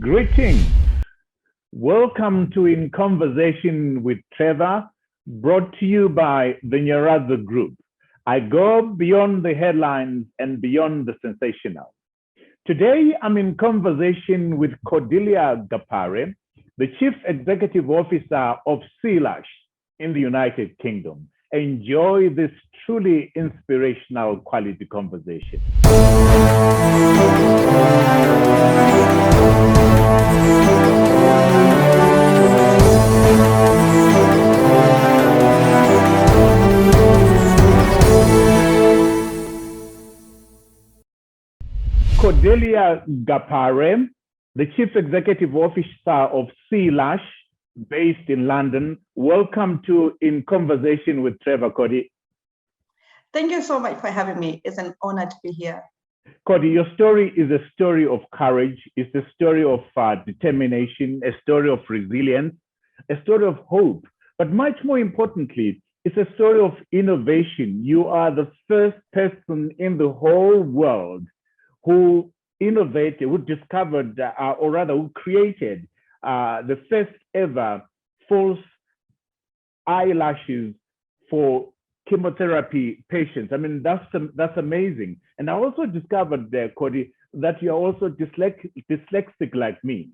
Greetings. Welcome to In Conversation with Trevor, brought to you by the Nyaraza Group. I go beyond the headlines and beyond the sensational. Today, I'm in conversation with Codilia Gapare, the Chief Executive Officer of C-Lash in the United Kingdom. Enjoy this truly inspirational quality conversation. Codilia Gapare, the Chief Executive Officer of C-Lash, based in London. Welcome to In Conversation with Trevor, Cody. Thank you so much for having me. It's an honor to be here. Cody, your story is a story of courage. It's a story of determination, a story of resilience, a story of hope. But much more importantly, it's a story of innovation. You are the first person in the whole world who innovated, who discovered, or rather who created the first ever false eyelashes for chemotherapy patients. I mean, that's amazing. And I also discovered there, Cody, that you're also dyslexic like me.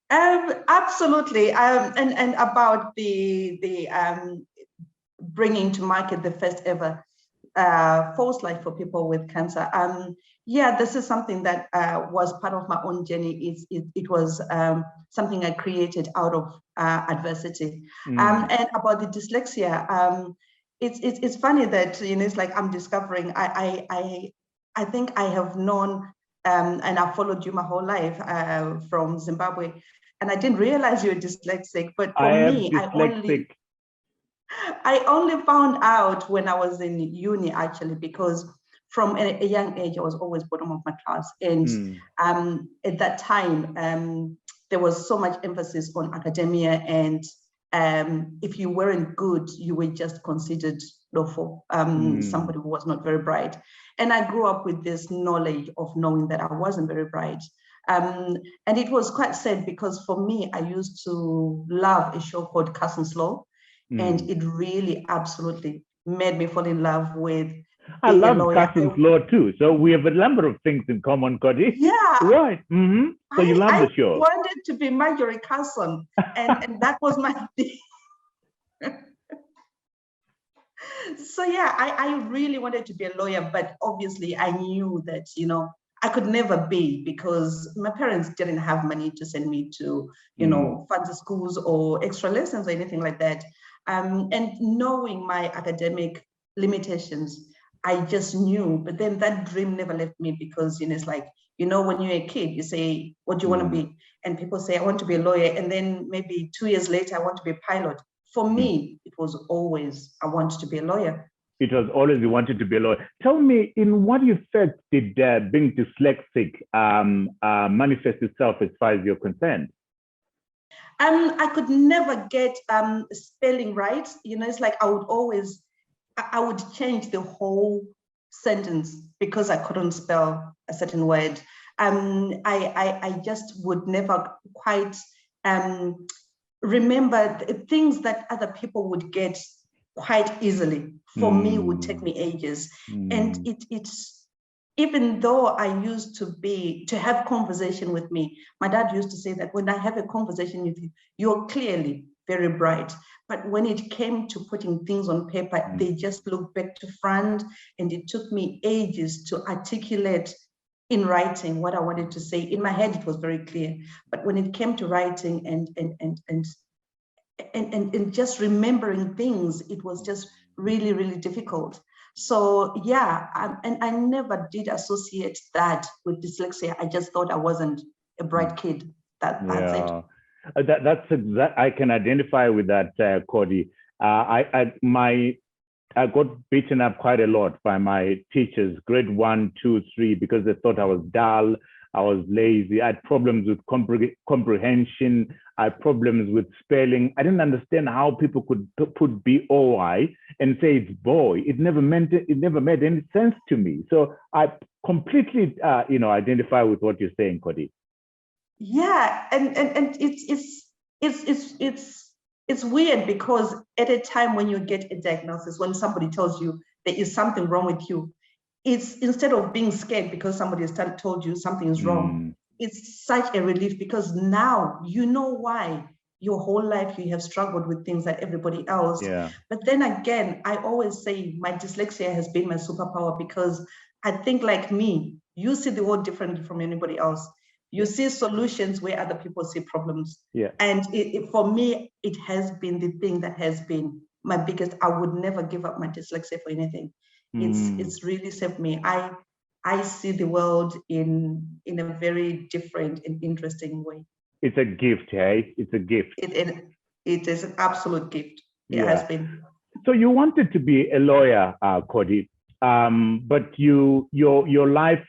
Absolutely. And about the bringing to market the first ever false light for people with cancer. Yeah, this is something that was part of my own journey. It was something I created out of adversity. And about the dyslexia, it's funny that, you know, it's like I'm discovering. I think I have known and I've followed you my whole life from Zimbabwe, and I didn't realize you were dyslexic. But for me, I only found out when I was in uni, actually, because from a young age, I was always bottom of my class. And at that time, there was so much emphasis on academia. And if you weren't good, you were just considered lawful, somebody who was not very bright. And I grew up with this knowledge of knowing that I wasn't very bright. And it was quite sad because for me, I used to love a show called Carson's Law. And it really absolutely made me fall in love with I love Carson's Law too. So we have a number of things in common, Cody. Yeah. Right. So you love the show. I wanted to be Marjorie Carson, and that was my thing. So yeah, I really wanted to be a lawyer, but obviously I knew that, you know, I could never be, because my parents didn't have money to send me to, you know, fancy schools or extra lessons or anything like that. And knowing my academic limitations, I just knew. But then that dream never left me, because, you know, it's like, you know, when you're a kid, you say, what do you want to be? And people say, I want to be a lawyer. And then maybe 2 years later, I want to be a pilot. For me, it was always, I wanted to be a lawyer. It was always you wanted to be a lawyer. Tell me, in what effect did being dyslexic manifest itself as far as you're concerned? I could never get spelling right. You know, it's like I would change the whole sentence because I couldn't spell a certain word. I just would never quite remember things that other people would get quite easily. For me, it would take me ages. And it's even though I used to have conversation with me, my dad used to say that when I have a conversation with you, you're clearly very bright. But when it came to putting things on paper, they just looked back to front, and it took me ages to articulate in writing what I wanted to say. In my head, it was very clear. But when it came to writing and just remembering things, it was just really, really difficult. So yeah, and I never did associate that with dyslexia. I just thought I wasn't a bright kid. That's it. That's exact. I can identify with that, Cody. I got beaten up quite a lot by my teachers, grade 1, 2, 3, because they thought I was dull, I was lazy, I had problems with comprehension, I had problems with spelling. I didn't understand how people could put B-O-Y and say it's boy. It never made any sense to me. So I completely, identify with what you're saying, Cody. Yeah, and it's weird because at a time when you get a diagnosis, when somebody tells you there is something wrong with you, it's instead of being scared because somebody has told you something is wrong, it's such a relief because now you know why your whole life you have struggled with things like everybody else. Yeah. But then again, I always say my dyslexia has been my superpower because I think like me, you see the world differently from anybody else. You see solutions where other people see problems. Yeah. And for me, it has been the thing that has been my biggest. I would never give up my dyslexia for anything. It's really saved me. I see the world in a very different and interesting way. It's a gift, hey? It's a gift. It is an absolute gift. It has been. So you wanted to be a lawyer, Cody, but your life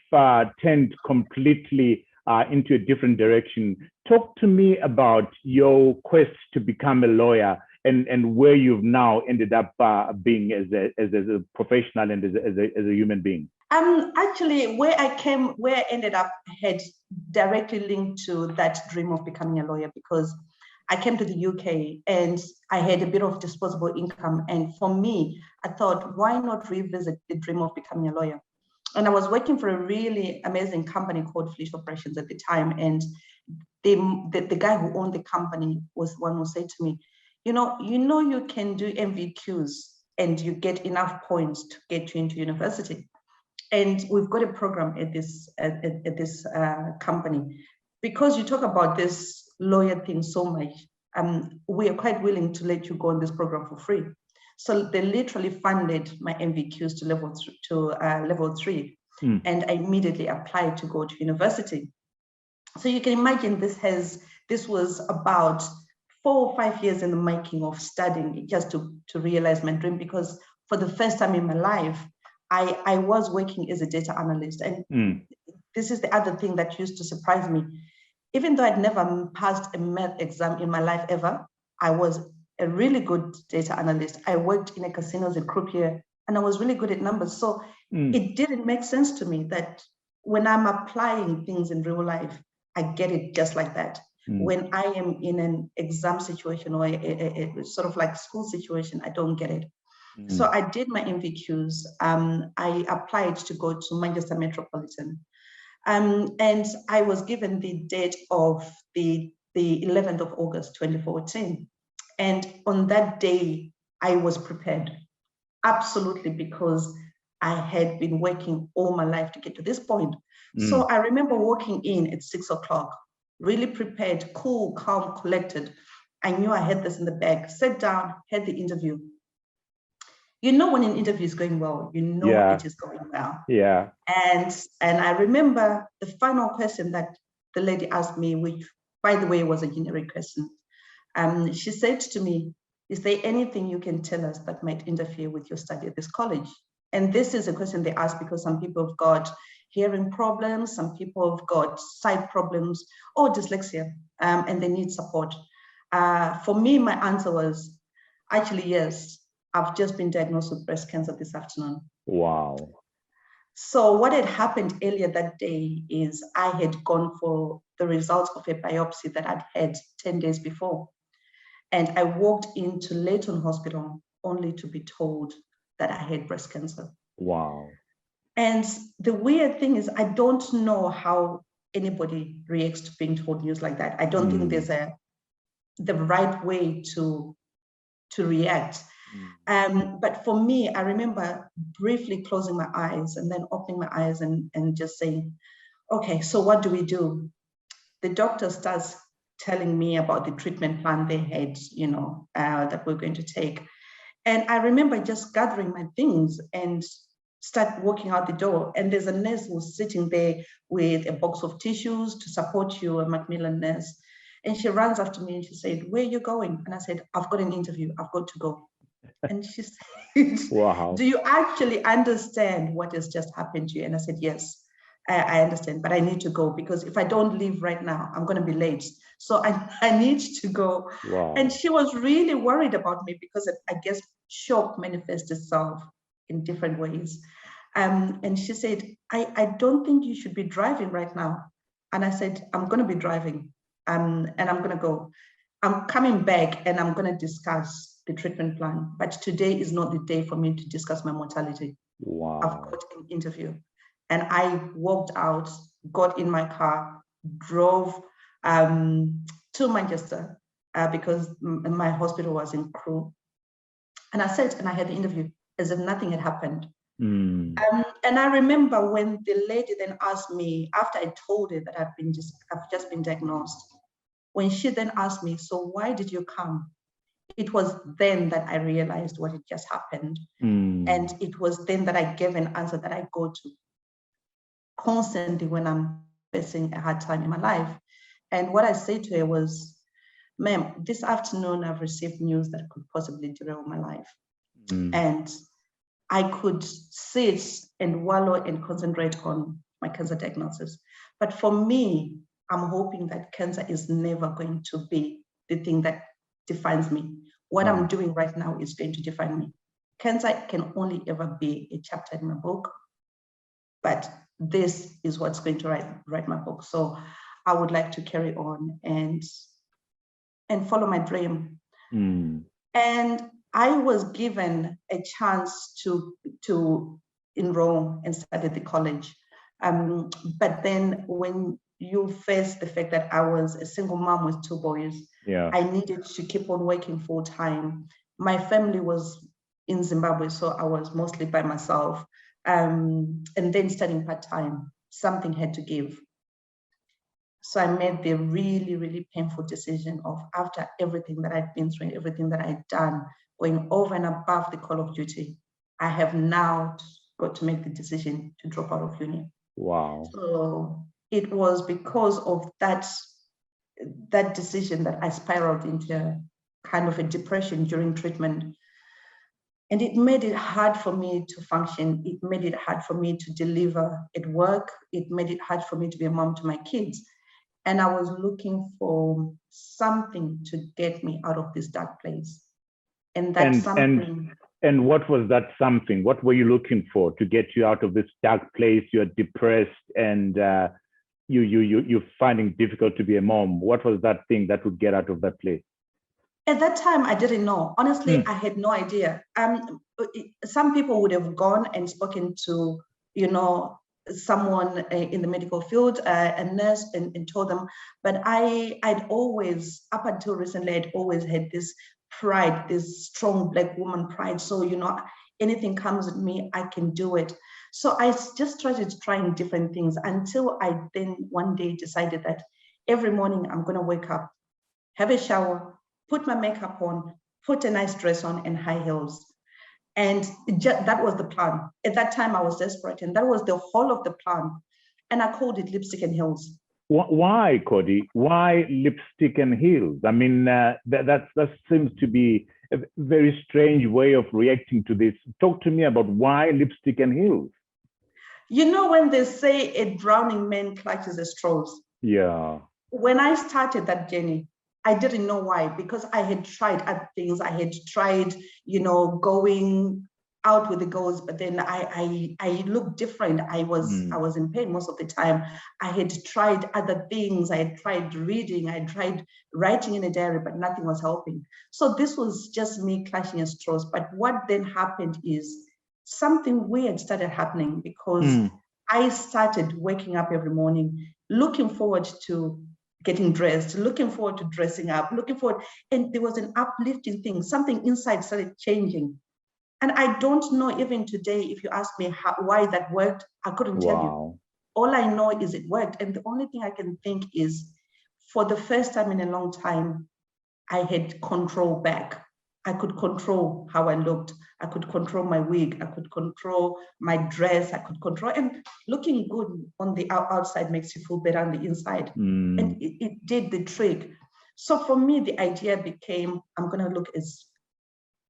turned completely into a different direction. Talk to me about your quest to become a lawyer and where you've now ended up being as a professional and as a human being. Actually, where I ended up had directly linked to that dream of becoming a lawyer because I came to the UK and I had a bit of disposable income. And for me, I thought, why not revisit the dream of becoming a lawyer? And I was working for a really amazing company called Fleet Operations at the time. And the guy who owned the company was one who said to me, you can do MVQs and you get enough points to get you into university. And we've got a program at this company. Because you talk about this lawyer thing so much, we are quite willing to let you go on this program for free. So they literally funded my MVQs to level 3. And I immediately applied to go to university. So you can imagine this was about 4 or 5 years in the making of studying just to realize my dream, because for the first time in my life, I was working as a data analyst. And this is the other thing that used to surprise me. Even though I'd never passed a math exam in my life ever, I was a really good data analyst. I worked in a casino as a croupier and I was really good at numbers. So it didn't make sense to me that when I'm applying things in real life, I get it just like that. When I am in an exam situation or a sort of like school situation, I don't get it. So I did my MVQs. I applied to go to Manchester Metropolitan. And I was given the date of the 11th of August, 2014. And on that day, I was prepared, absolutely, because I had been working all my life to get to this point. So I remember walking in at 6 o'clock, really prepared, cool, calm, collected. I knew I had this in the bag, sat down, had the interview. You know when an interview is going well, you know it is going well. Yeah. And I remember the final question that the lady asked me, which, by the way, was a generic question. She said to me, is there anything you can tell us that might interfere with your study at this college? And this is a question they ask because some people have got hearing problems, some people have got sight problems or dyslexia, and they need support. For me, my answer was actually, yes. I've just been diagnosed with breast cancer this afternoon. Wow. So what had happened earlier that day is I had gone for the results of a biopsy that I'd had 10 days before. And I walked into Leighton Hospital only to be told that I had breast cancer. Wow. And the weird thing is I don't know how anybody reacts to being told news like that. I don't think there's the right way to react. But for me, I remember briefly closing my eyes and then opening my eyes and just saying, okay, so what do we do? The doctor starts telling me about the treatment plan they had, that we're going to take. And I remember just gathering my things and start walking out the door. And there's a nurse who's sitting there with a box of tissues to support you, a Macmillan nurse. And she runs after me and she said, where are you going? And I said, I've got an interview, I've got to go. And she said, wow. Do you actually understand what has just happened to you? And I said, yes, I understand, but I need to go because if I don't leave right now, I'm going to be late. So I need to go. Wow. And she was really worried about me because I guess shock manifests itself in different ways. And she said, I don't think you should be driving right now. And I said, I'm going to be driving and I'm going to go. I'm coming back and I'm going to discuss the treatment plan. But today is not the day for me to discuss my mortality. Wow. I've got an interview. And I walked out, got in my car, drove to Manchester because my hospital was in Crewe. And I sat and I had the interview as if nothing had happened. Mm. And I remember when the lady then asked me, after I told her that I've just been diagnosed, when she then asked me, so why did you come? It was then that I realized what had just happened. Mm. And it was then that I gave an answer that I go to constantly when I'm facing a hard time in my life. And what I said to her was, ma'am, this afternoon I've received news that could possibly derail my life. Mm. And I could sit and wallow and concentrate on my cancer diagnosis. But for me, I'm hoping that cancer is never going to be the thing that defines me. What I'm doing right now is going to define me. Cancer can only ever be a chapter in my book, but this is what's going to write my book. So I would like to carry on and follow my dream. Mm. And I was given a chance to enroll and study at the college. But then when you face the fact that I was a single mom with 2 boys, yeah, I needed to keep on working full time. My family was in Zimbabwe, so I was mostly by myself. And then studying part-time, something had to give. So I made the really, really painful decision of, after everything that I'd been through, everything that I'd done, going over and above the call of duty, I have now got to make the decision to drop out of uni. Wow. So it was because of that decision that I spiraled into kind of a depression during treatment. And it made it hard for me to function. It made it hard for me to deliver at work. It made it hard for me to be a mom to my kids. And I was looking for something to get me out of this dark place. And that's something. And what was that something? What were you looking for to get you out of this dark place? You're depressed and you're finding it difficult to be a mom. What was that thing that would get out of that place? At that time, I didn't know. Honestly, I had no idea. Some people would have gone and spoken to, someone in the medical field, a nurse, and told them. But I'd always, up until recently, I'd always had this pride, this strong Black woman pride. So, anything comes at me, I can do it. So I just started trying different things until I then one day decided that every morning I'm going to wake up, have a shower, put my makeup on, put a nice dress on and high heels. And that was the plan. At that time, I was desperate, and that was the whole of the plan. And I called it lipstick and heels. Why, Cody? Why lipstick and heels? I mean, that seems to be a very strange way of reacting to this. Talk to me about why lipstick and heels. When they say a drowning man clutches at straws. Yeah. When I started that journey, I didn't know why, because I had tried other things. I had tried, going out with the girls, but then I looked different. I was in pain most of the time. I had tried other things. I had tried reading. I had tried writing in a diary, but nothing was helping. So this was just me clutching at straws. But what then happened is something weird started happening, because I started waking up every morning, looking forward to getting dressed, looking forward to dressing up, and there was an uplifting thing. Something inside started changing. And I don't know even today, if you ask me why that worked, I couldn't tell you. All I know is it worked. And the only thing I can think is, for the first time in a long time, I had control back. I could control how I looked. I could control my wig. I could control my dress. I could control, and looking good on the outside makes you feel better on the inside. And it did the trick. So for me, the idea became, I'm going to look as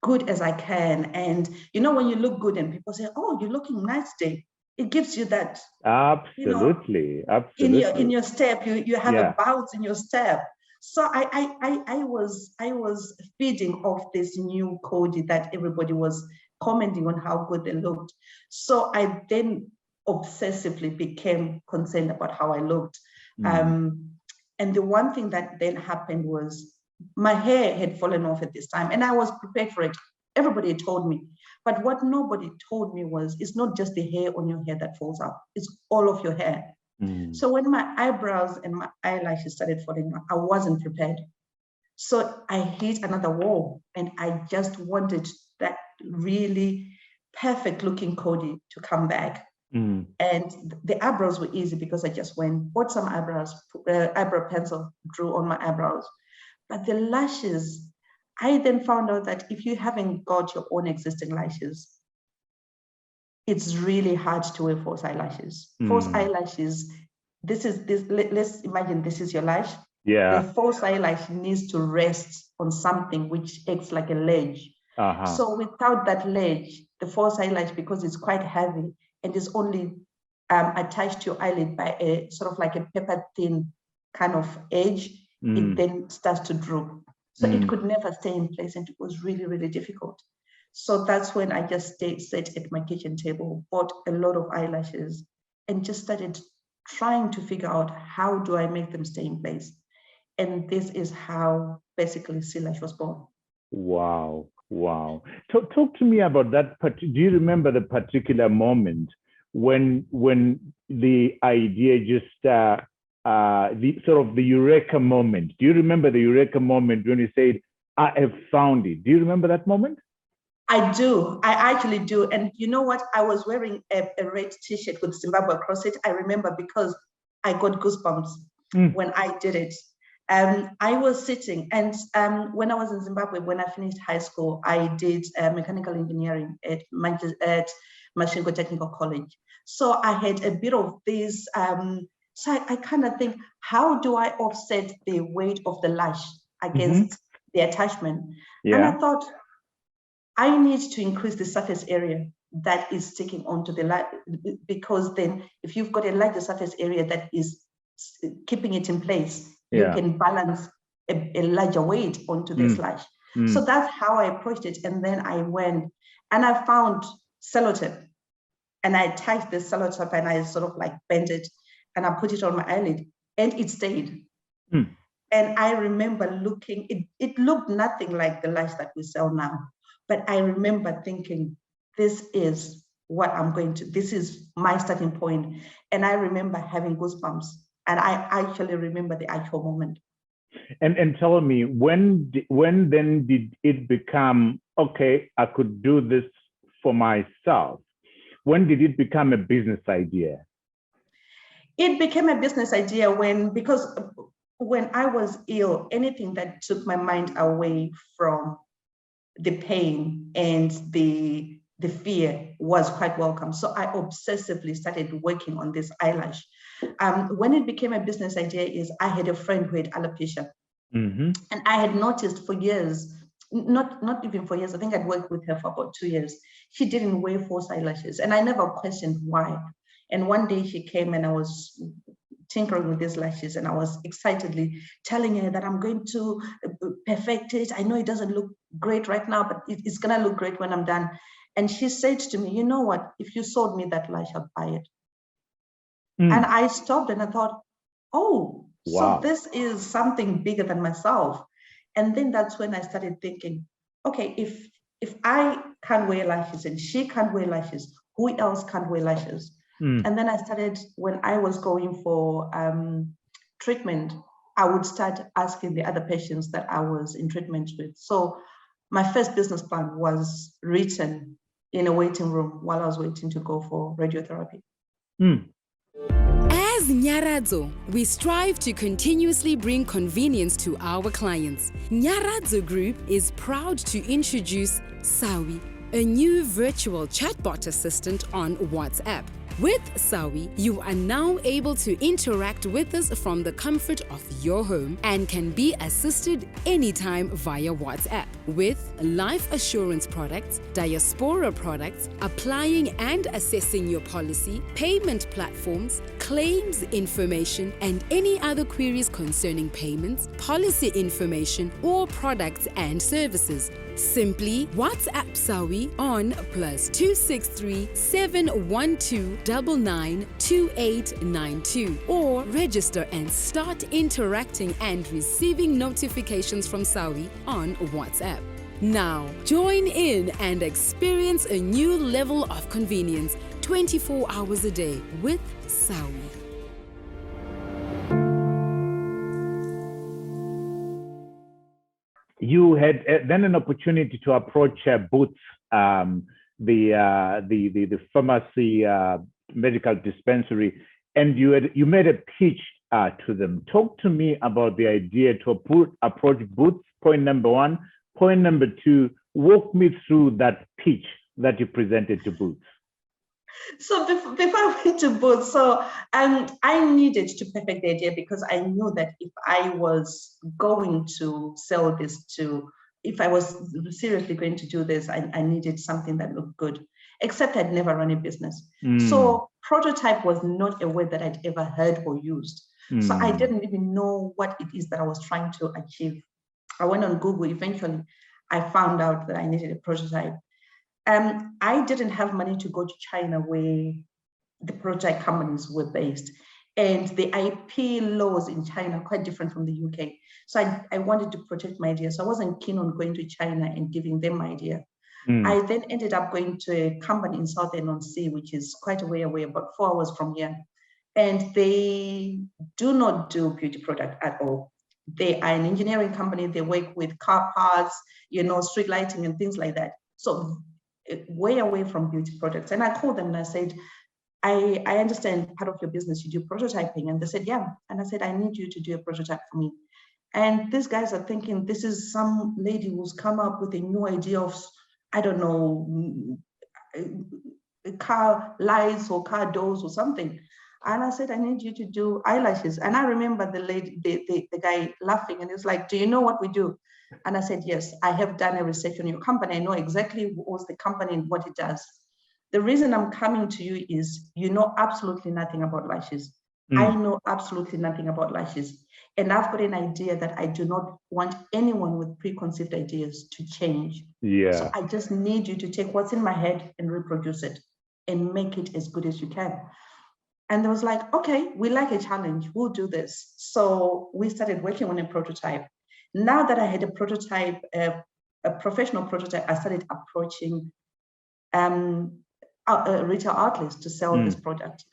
good as I can. And when you look good and people say, oh, you're looking nice today, it gives you that. Absolutely. Absolutely. In your step, you have a bounce in your step. So I was feeding off this new Cody that everybody was commenting on how good they looked. So I then obsessively became concerned about how I looked. And the one thing that then happened was my hair had fallen off at this time, and I was prepared for it. Everybody told me. But what nobody told me was, it's not just the hair on your head that falls out, it's all of your hair. So when my eyebrows and my eyelashes started falling out, I wasn't prepared. So I hit another wall, and I just wanted that really perfect looking Cody to come back. And the eyebrows were easy because I just bought some eyebrow pencil, drew on my eyebrows. But the lashes, I then found out that if you haven't got your own existing lashes, it's really hard to wear false eyelashes. False eyelashes, let's imagine this is your lash. Yeah. The false eyelash needs to rest on something which acts like a ledge. So without that ledge, the false eyelash, because it's quite heavy and is only attached to your eyelid by a sort of like a paper thin kind of edge, it then starts to droop. So it could never stay in place, and it was really, really difficult. So that's when I just sat at my kitchen table, bought a lot of eyelashes, and just started trying to figure out, how do I make them stay in place? And this is how basically C-Lash was born. Wow. Talk to me about that. Do you remember the particular moment when the idea just the sort of the eureka moment? Do you remember the eureka moment when you said, I have found it? Do you remember that moment? I do. I actually do. And you know what? I was wearing a red t-shirt with Zimbabwe across it. I remember because I got goosebumps when I did it. I was sitting, and when I was in Zimbabwe, when I finished high school, I did mechanical engineering at Masvingo Technical College. So I had a bit of this, so I kind of think, how do I offset the weight of the lash against the attachment? And I thought, I need to increase the surface area that is sticking onto the lash, because then if you've got a larger surface area that is keeping it in place, you can balance a larger weight onto this lash. So that's how I approached it. And then I went and I found sellotape, and I tied the sellotape and I sort of like bent it and I put it on my eyelid, and it stayed. And I remember looking, it looked nothing like the lash that we sell now. But I remember thinking, this is what I'm going to, this is my starting point. And I remember having goosebumps. And I actually remember the actual moment. And tell me, when then did it become, okay, I could do this for myself? When did it become a business idea? It became a business idea because when I was ill, anything that took my mind away from the pain and the fear was quite welcome. So I obsessively started working on this eyelash. When it became a business idea is I had a friend who had alopecia. And I had noticed for years, not even for years, I think I'd worked with her for about 2 years. She didn't wear false eyelashes, and I never questioned why. And one day she came and I was tinkering with these lashes, and I was excitedly telling her that I'm going to perfect it. I know it doesn't look great right now, but it's gonna look great when I'm done. And she said to me, you know what, if you sold me that lash, I'll buy it. And I stopped and I thought, oh, wow. So this is something bigger than myself. And then that's when I started thinking, okay, if I can't wear lashes and she can't wear lashes, who else can't wear lashes? And then I started, when I was going for treatment, I would start asking the other patients that I was in treatment with. So my first business plan was written in a waiting room while I was waiting to go for radiotherapy. As Nyaradzo, we strive to continuously bring convenience to our clients. Nyaradzo Group is proud to introduce Sawi, a new virtual chatbot assistant on WhatsApp. With Sawi, you are now able to interact with us from the comfort of your home and can be assisted anytime via WhatsApp. With life assurance products, diaspora products, applying and assessing your policy, payment platforms, claims information, and any other queries concerning payments, policy information, or products and services. Simply WhatsApp Sawi on +263 712 992892 or register and start interacting and receiving notifications from Sawi on WhatsApp. Now, join in and experience a new level of convenience 24 hours a day with Sawi. You had then an opportunity to approach Boots, the pharmacy medical dispensary, and you made a pitch to them. Talk to me about the idea to approach Boots. Point number one. Point number two. Walk me through that pitch that you presented to Boots. So before I went to Boots, I needed to perfect the idea because I knew that if I was going to sell this if I was seriously going to do this, I needed something that looked good, except I'd never run a business. So prototype was not a word that I'd ever heard or used. So I didn't even know what it is that I was trying to achieve. I went on Google. Eventually, I found out that I needed a prototype. I didn't have money to go to China where the prototype companies were based. And the IP laws in China are quite different from the UK. So I wanted to protect my idea. So I wasn't keen on going to China and giving them my idea. I then ended up going to a company in Southern-on-Sea, which is quite a way away, about 4 hours from here. And they do not do beauty product at all. They are an engineering company. They work with car parts, street lighting and things like that. So way away from beauty products. And I called them and I said, I understand part of your business, you do prototyping. And they said, yeah. And I said, I need you to do a prototype for me. And these guys are thinking, this is some lady who's come up with a new idea of, I don't know, car lights or car doors or something. And I said, I need you to do eyelashes. And I remember the guy laughing and he was like, do you know what we do? And I said, yes, I have done a research on your company. I know exactly what's the company and what it does. The reason I'm coming to you is you know absolutely nothing about lashes. I know absolutely nothing about lashes. And I've got an idea that I do not want anyone with preconceived ideas to change. Yeah. So I just need you to take what's in my head and reproduce it and make it as good as you can. And they was like, okay, we like a challenge. We'll do this. So we started working on a prototype. Now that I had a prototype, a professional prototype, I started approaching retail outlets to sell this product.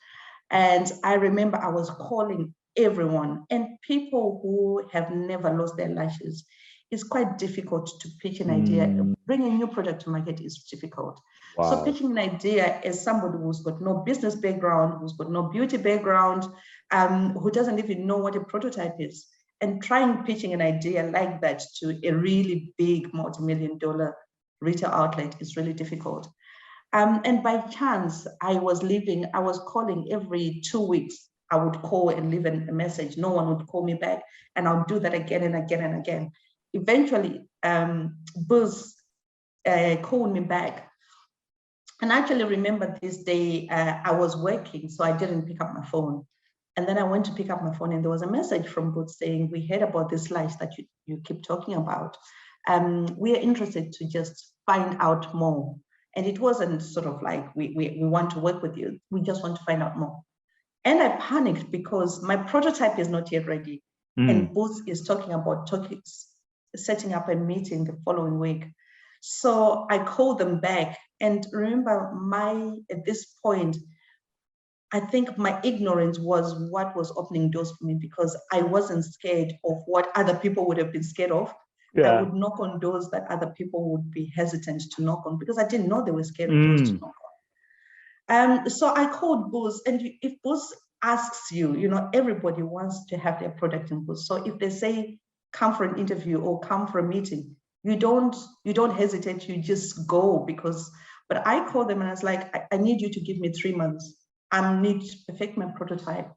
And I remember I was calling everyone, and people who have never lost their lashes, it's quite difficult to pitch an idea. Bringing a new product to market is difficult. Wow. So pitching an idea as somebody who's got no business background, who's got no beauty background, who doesn't even know what a prototype is, and pitching an idea like that to a really big multi-million-dollar retail outlet is really difficult. And by chance, I was calling every 2 weeks. I would call and leave a message. No one would call me back. And I'll do that again and again and again. Eventually, Buzz called me back. And I actually remember this day, I was working, so I didn't pick up my phone. And then I went to pick up my phone and there was a message from Boots saying, we heard about this lash that you keep talking about. We are interested to just find out more. And it wasn't sort of like, we want to work with you. We just want to find out more. And I panicked because my prototype is not yet ready. And Boots is talking about setting up a meeting the following week. So I called them back. And remember, at this point, I think my ignorance was what was opening doors for me, because I wasn't scared of what other people would have been scared of. Yeah. I would knock on doors that other people would be hesitant to knock on, because I didn't know they were scared of doors to knock on. So I called Boots, and if Boots asks you, everybody wants to have their product in Boots. So if they say, come for an interview or come for a meeting, you don't hesitate, you just go. But I called them and I was like, I need you to give me 3 months. I need to perfect my prototype.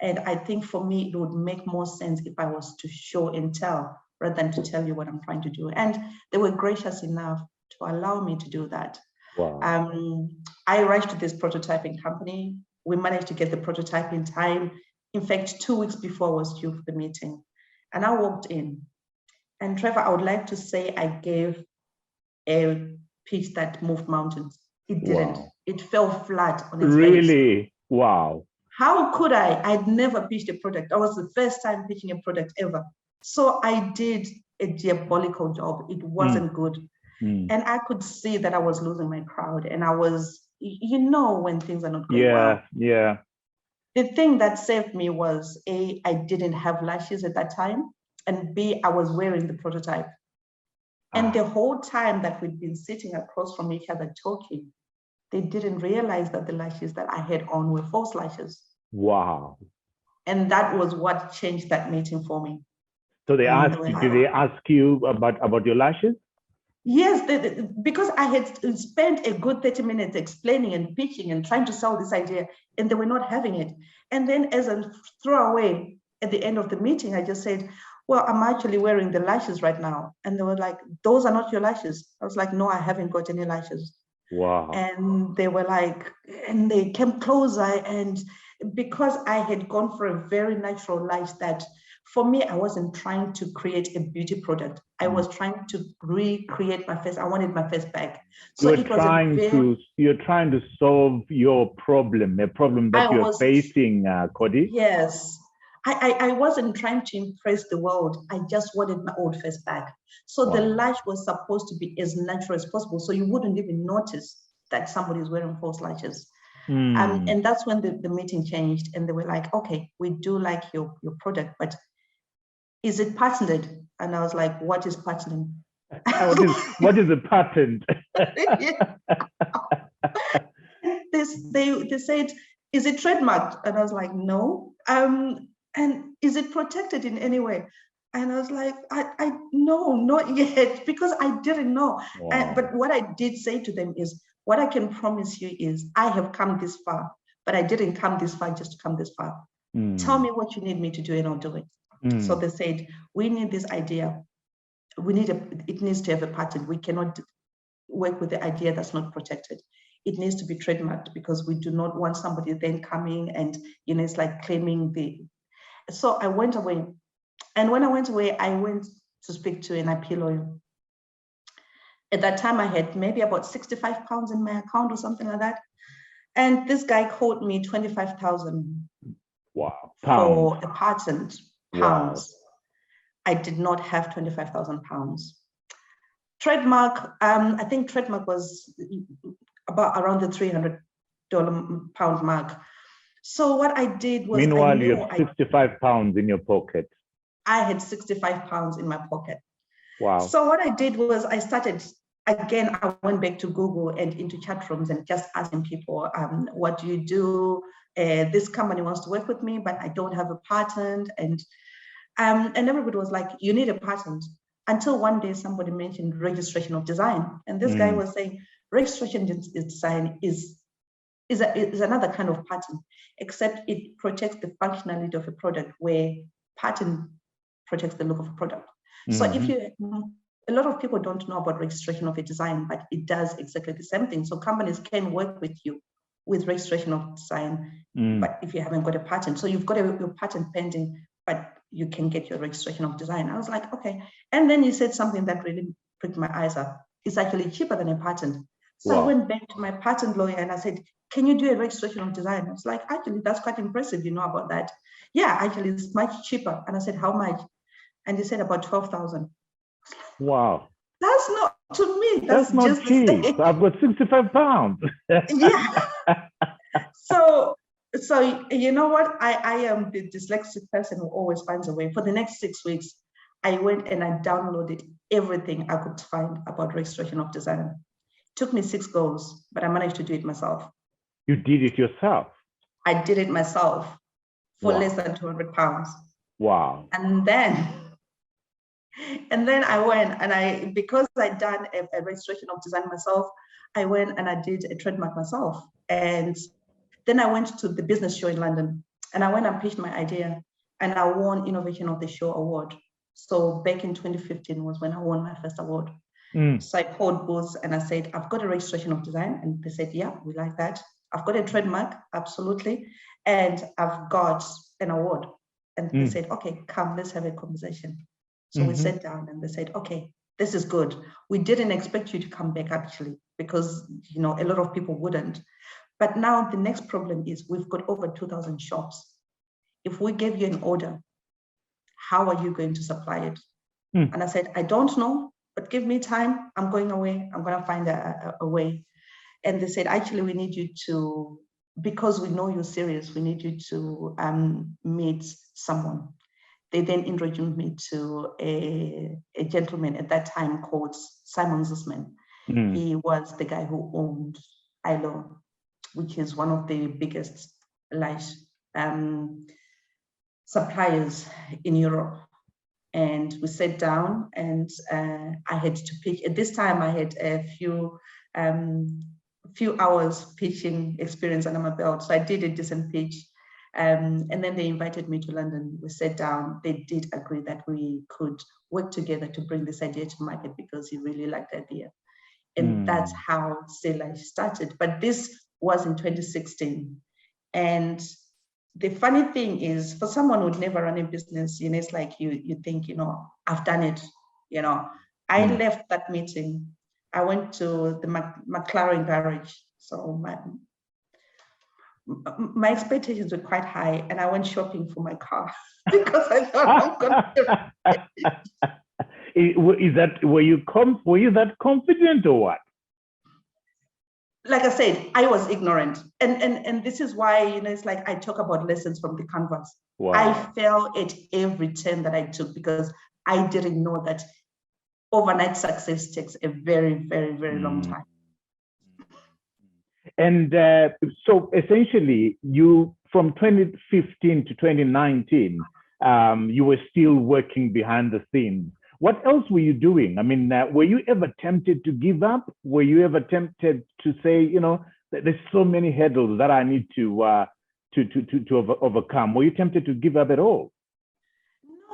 And I think for me, it would make more sense if I was to show and tell rather than to tell you what I'm trying to do. And they were gracious enough to allow me to do that. Wow. I rushed to this prototyping company. We managed to get the prototype in time. In fact, 2 weeks before I was due for the meeting. And I walked in. And Trevor, I would like to say I gave a pitch that moved mountains. It didn't. Wow. It fell flat on its face. Really? Wow. How could I? I'd never pitched a product. I was the first time pitching a product ever. So I did a diabolical job. It wasn't good. And I could see that I was losing my crowd. And I was, you know, when things are not going well. Yeah. The thing that saved me was A, I didn't have lashes at that time. And B, I was wearing the prototype. And the whole time that we'd been sitting across from each other talking, they didn't realize that the lashes that I had on were false lashes. Wow. And that was what changed that meeting for me. So they asked you, did they ask you about your lashes? Yes, because I had spent a good 30 minutes explaining and pitching and trying to sell this idea, and they were not having it. And then as a throwaway at the end of the meeting, I just said, well, I'm actually wearing the lashes right now. And they were like, those are not your lashes. I was like, no, I haven't got any lashes. Wow. And they were like, and they came closer. And because I had gone for a very natural lash that for me, I wasn't trying to create a beauty product. I was trying to recreate my face. I wanted my face back. So you're trying to solve your problem, a problem that you're facing, Cody. Yes. I wasn't trying to impress the world. I just wanted my old face back. So the lash was supposed to be as natural as possible. So you wouldn't even notice that somebody is wearing false lashes. And that's when the meeting changed. And they were like, okay, we do like your product, but is it patented? And I was like, what is patented? What is a patent? They said, is it trademarked? And I was like, no. And is it protected in any way? And I was like, I no, not yet, because I didn't know. Wow. But what I did say to them is, what I can promise you is I have come this far, but I didn't come this far just to come this far. Tell me what you need me to do and I'll do it. So they said, we need this idea. It needs to have a patent. We cannot work with the idea that's not protected. It needs to be trademarked because we do not want somebody then coming and, you know, it's like claiming So I went away. And when I went away, I went to speak to an IP lawyer. At that time, I had maybe about 65 pounds in my account or something like that. And this guy quoted me 25,000 for a patent. Pounds. Wow. I did not have 25,000 pounds. Trademark, I think trademark was about around the $300 pound mark. So what I did was— Meanwhile, you have 65 pounds in your pocket. I had 65 pounds in my pocket. Wow. So what I did was I started, again, I went back to Google and into chat rooms and just asking people, what do you do? This company wants to work with me, but I don't have a patent. And everybody was like, you need a patent. Until one day somebody mentioned registration of design. And this guy was saying, registration of design is another kind of patent, except it protects the functionality of a product, where patent protects the look of a product. So a lot of people don't know about registration of a design, but it does exactly the same thing. So companies can work with you with registration of design, but if you haven't got a patent, so you've got your patent pending, but you can get your registration of design. I was like, okay. And then he said something that really pricked my eyes up. It's actually cheaper than a patent. So I went back to my patent lawyer and I said, can you do a registration of design? I was like, actually, that's quite impressive. You know about that? Yeah, actually, it's much cheaper. And I said, how much? And he said about 12,000. Wow. That's not, to me, that's not just cheap. I've got 65 pounds. Yeah. So you know what? I am the dyslexic person who always finds a way. For the next 6 weeks, I went and I downloaded everything I could find about registration of design. It took me 6 goes, but I managed to do it myself. You did it yourself? I did it myself for less than 200 pounds. Wow. And then I went and because I'd done a registration of design myself, I went and I did a trademark myself. And then I went to the business show in London and I went and pitched my idea and I won Innovation of the Show award. So back in 2015 was when I won my first award. So I called Booth and I said, I've got a registration of design. And they said, yeah, we like that. I've got a trademark, absolutely. And I've got an award. And they said, okay, come, let's have a conversation. So we sat down and they said, okay, this is good. We didn't expect you to come back, actually. because, you know, a lot of people wouldn't. But now the next problem is we've got over 2,000 shops. If we gave you an order, how are you going to supply it? And I said, I don't know, but give me time. I'm going away. I'm going to find a way. And they said, actually, we need you to, because we know you're serious, we need you to meet someone. They then introduced me to a gentleman at that time called Simon Zisman. He was the guy who owned eyelash, which is one of the biggest lash suppliers in Europe. And we sat down, and I had to pitch. At this time, I had a few hours pitching experience under my belt, so I did a decent pitch. And then they invited me to London. We sat down. They did agree that we could work together to bring this idea to market because he really liked the idea. And that's how C-Lash started. But this was in 2016. And the funny thing is, for someone who'd never run a business, you know, it's like you think, you know, I've done it, you know. I left that meeting. I went to the McLaren garage. So my expectations were quite high, and I went shopping for my car because I thought I'm gonna were you that confident or what? Like I said, I was ignorant. And this is why, you know, it's like I talk about lessons from the canvas. Wow. I fell at every turn that I took because I didn't know that overnight success takes a very, very, very long time. And so essentially, you, from 2015 to 2019, you were still working behind the scenes. What else were you doing? I mean, were you ever tempted to give up? Were you ever tempted to say, you know, there's so many hurdles that I need to overcome? Were you tempted to give up at all?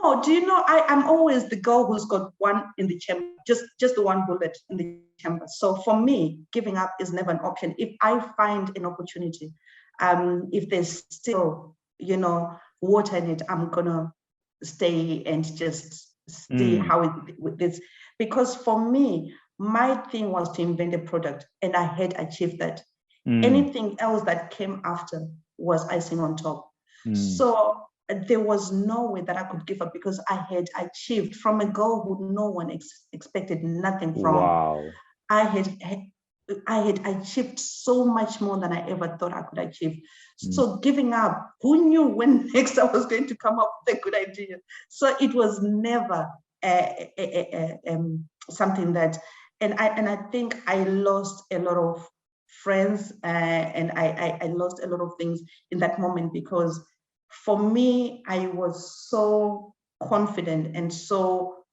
No, do you know, I'm always the girl who's got one in the chamber, just the one bullet in the chamber. So for me, giving up is never an option. If I find an opportunity, if there's still, you know, water in it, I'm gonna stay and just see how it with this. Because for me, my thing was to invent a product, and I had achieved that. Anything else that came after was icing on top. So there was no way that I could give up because I had achieved, from a girl who no one expected nothing from. Wow. I had achieved so much more than I ever thought I could achieve. So giving up, who knew when next I was going to come up with a good idea? So it was never something that, and I think I lost a lot of friends and I lost a lot of things in that moment, because for me, I was so confident and so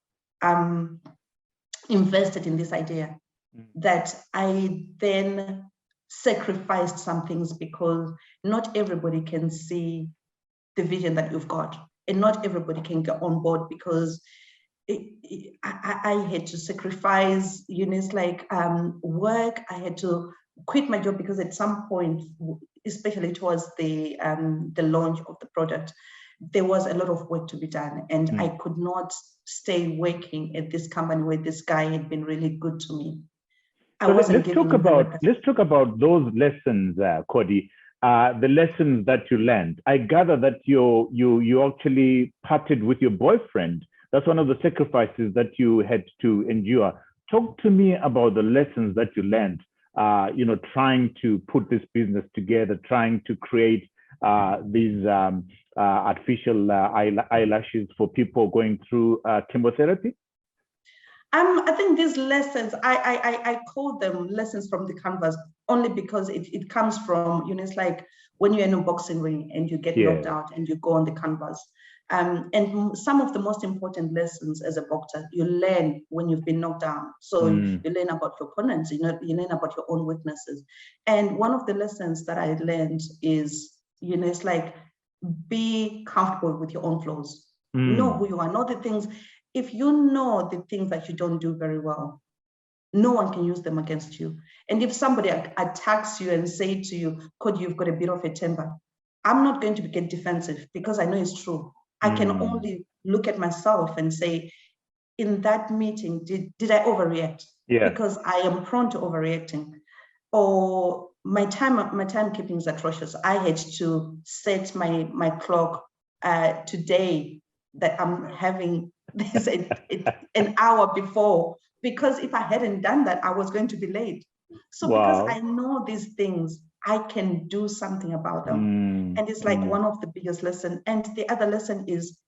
invested in this idea that I then sacrificed some things, because not everybody can see the vision that you've got, and not everybody can get on board, because I had to sacrifice, you know, it's like work. I had to quit my job because at some point, especially towards the launch of the product, there was a lot of work to be done, and I could not stay working at this company where this guy had been really good to me. So let's talk about those lessons, Cody. The lessons that you learned. I gather that you actually parted with your boyfriend. That's one of the sacrifices that you had to endure. Talk to me about the lessons that you learned. You know, trying to put this business together, trying to create these artificial eyelashes for people going through chemotherapy. I think these lessons, I call them lessons from the canvas, only because it comes from, you know, it's like when you're in a boxing ring and you get knocked out and you go on the canvas. And some of the most important lessons as a boxer, you learn when you've been knocked down. So you learn about your opponents, you learn about your own weaknesses. And one of the lessons that I learned is, you know, it's like, be comfortable with your own flaws. Know who you are, know the things. If you know the things that you don't do very well, no one can use them against you. And if somebody attacks you and say to you, Cody, you've got a bit of a temper, I'm not going to get defensive, because I know it's true. I can only look at myself and say, in that meeting, did I overreact? because I am prone to overreacting, or my timekeeping is atrocious. I had to set my clock today that I'm having this an hour before, because if I hadn't done that, I was going to be late. So because I know these things, I can do something about them. And it's like one of the biggest lessons. And the other lesson is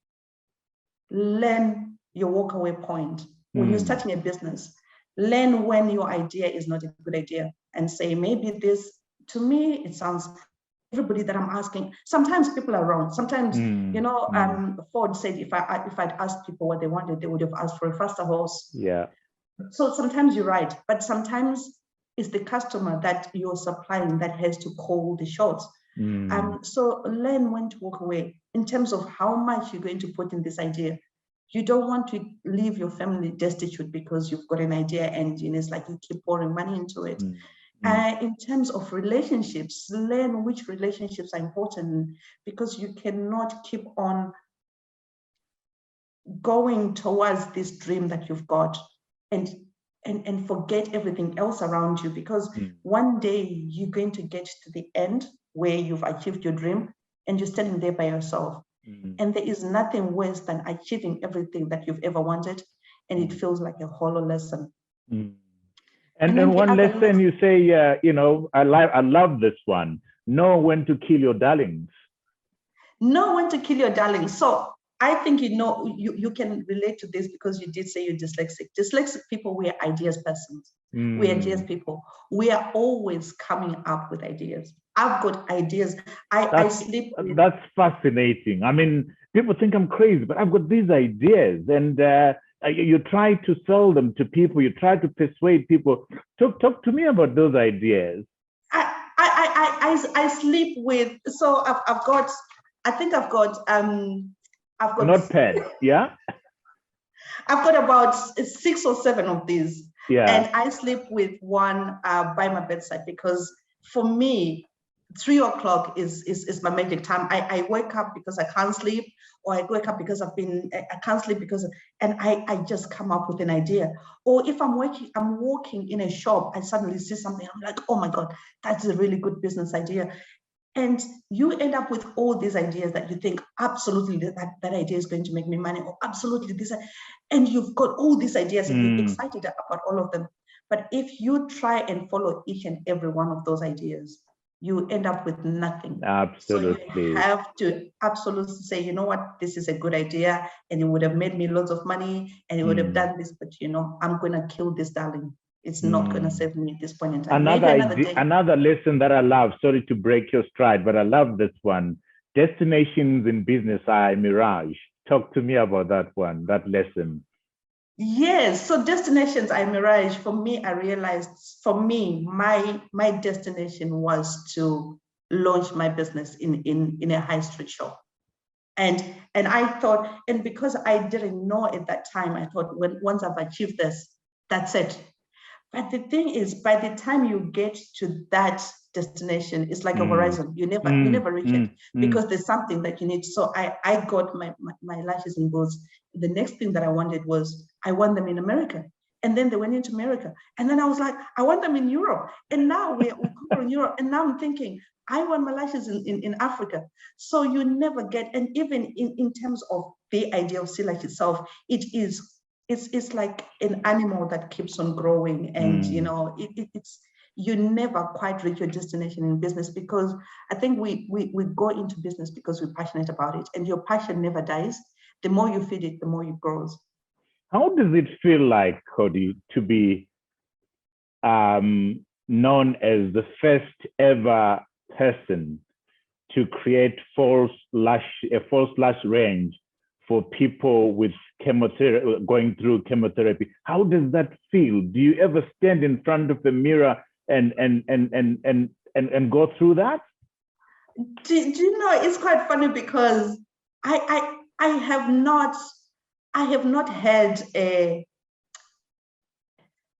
learn your walkaway point. When you're starting a business, learn when your idea is not a good idea and say, maybe this, to me, it sounds, everybody that I'm asking, sometimes people are wrong. Sometimes, you know, Ford said, if I'd asked people what they wanted, they would have asked for a faster horse. Yeah. So sometimes you're right, but sometimes it's the customer that you're supplying that has to call the shots. So learn when to walk away in terms of how much you're going to put in this idea. You don't want to leave your family destitute because you've got an idea and it's like you keep pouring money into it. In terms of relationships, learn which relationships are important, because you cannot keep on going towards this dream that you've got and forget everything else around you, because one day you're going to get to the end where you've achieved your dream and you're standing there by yourself. And there is nothing worse than achieving everything that you've ever wanted, and it feels like a hollow lesson. And then one lesson you say, you know, I love this one. Know when to kill your darlings. Know when to kill your darlings. So I think, you know, you can relate to this because you did say you're dyslexic. Dyslexic people, we are ideas persons. We are ideas people. We are always coming up with ideas. I've got ideas. I sleep with... That's fascinating. I mean, people think I'm crazy, but I've got these ideas, and you try to sell them to people. You try to persuade people. Talk to me about those ideas. I sleep with. So I've got notepad. Yeah. I've got about 6 or 7 of these. Yeah. And I sleep with one by my bedside, because for me, 3 o'clock is my magic time. I wake up because I can't sleep, or I wake up because I can't sleep and I just come up with an idea. Or if I'm walking in a shop, I suddenly see something, I'm like, oh my God, that's a really good business idea. And you end up with all these ideas that you think, absolutely, that idea is going to make me money, or absolutely this, and you've got all these ideas and you're excited about all of them. But if you try and follow each and every one of those ideas, you end up with nothing. Absolutely. So you have to absolutely say, you know what, this is a good idea, and it would have made me lots of money, and it would have done this, but you know, I'm going to kill this darling. It's not going to save me at this point in time. Another lesson that I love, sorry to break your stride, but I love this one. Destinations in business are a mirage. Talk to me about that one, that lesson. Yes, so destinations are a mirage. For me, I realized, my destination was to launch my business in a high street shop. And I thought, and because I didn't know at that time, I thought, once I've achieved this, that's it. But the thing is, by the time you get to that destination, it's like a horizon. You never reach it, because there's something that you need. So I got my lashes and bows. The next thing that I wanted was, I want them in America. And then they went into America. And then I was like, I want them in Europe. And now we're in Europe. And now I'm thinking, I want my lashes in Africa. So you never get, and even in terms of the idea of C-Lash itself, it's like an animal that keeps on growing, and you know, it's you never quite reach your destination in business, because I think we go into business because we're passionate about it, and your passion never dies. The more you feed it, the more it grows. How does it feel like, Cody, to be known as the first ever person to create a false lash range for people with chemotherapy, going through chemotherapy? How does that feel? Do you ever stand in front of the mirror and go through that? Do you know, it's quite funny, because I have not had a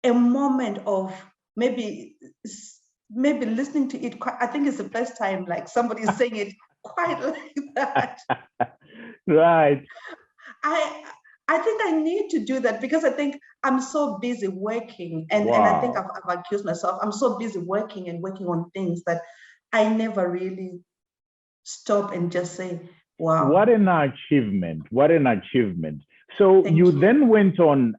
moment of maybe listening to it. I think it's the first time like somebody is saying it quite like that. Right. I I think I need to do that because I think I'm so busy working, and I think I've accused myself. I'm so busy working and working on things that I never really stop and just say, wow. What an achievement. What an achievement. So you then went on,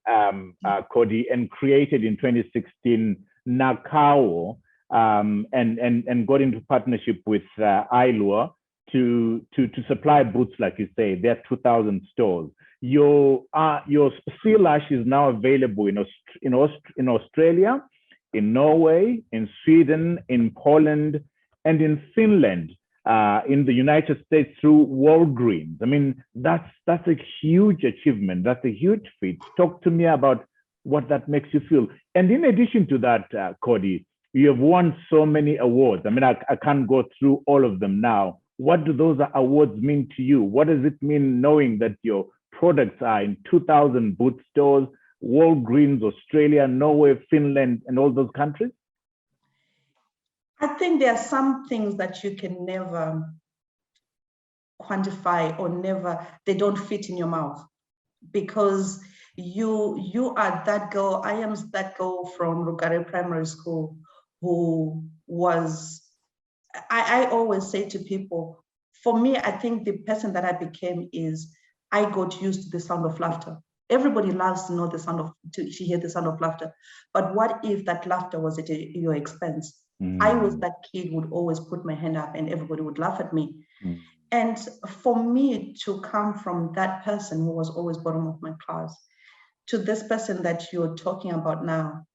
Cody, and created in 2016 Nakao, and got into partnership with Ailua to supply boots, like you say. There are 2,000 stores. Your C-Lash is now available in Australia, in Norway, in Sweden, in Poland, and in Finland, in the United States through Walgreens. I mean, that's a huge achievement. That's a huge feat. Talk to me about what that makes you feel. And in addition to that, Cody, you have won so many awards. I mean, I can't go through all of them now. What do those awards mean to you? What does it mean knowing that your products are in 2,000 boot stores, Walgreens, Australia, Norway, Finland, and all those countries? I think there are some things that you can never quantify or they don't fit in your mouth, because you are that girl. I am that girl from Rugare Primary School who was, I always say to people, for me, I think the person that I became is I got used to the sound of laughter. Everybody loves to know to hear the sound of laughter. But what if that laughter was at your expense? I was that kid who would always put my hand up and everybody would laugh at me. And for me to come from that person who was always bottom of my class to this person that you're talking about now,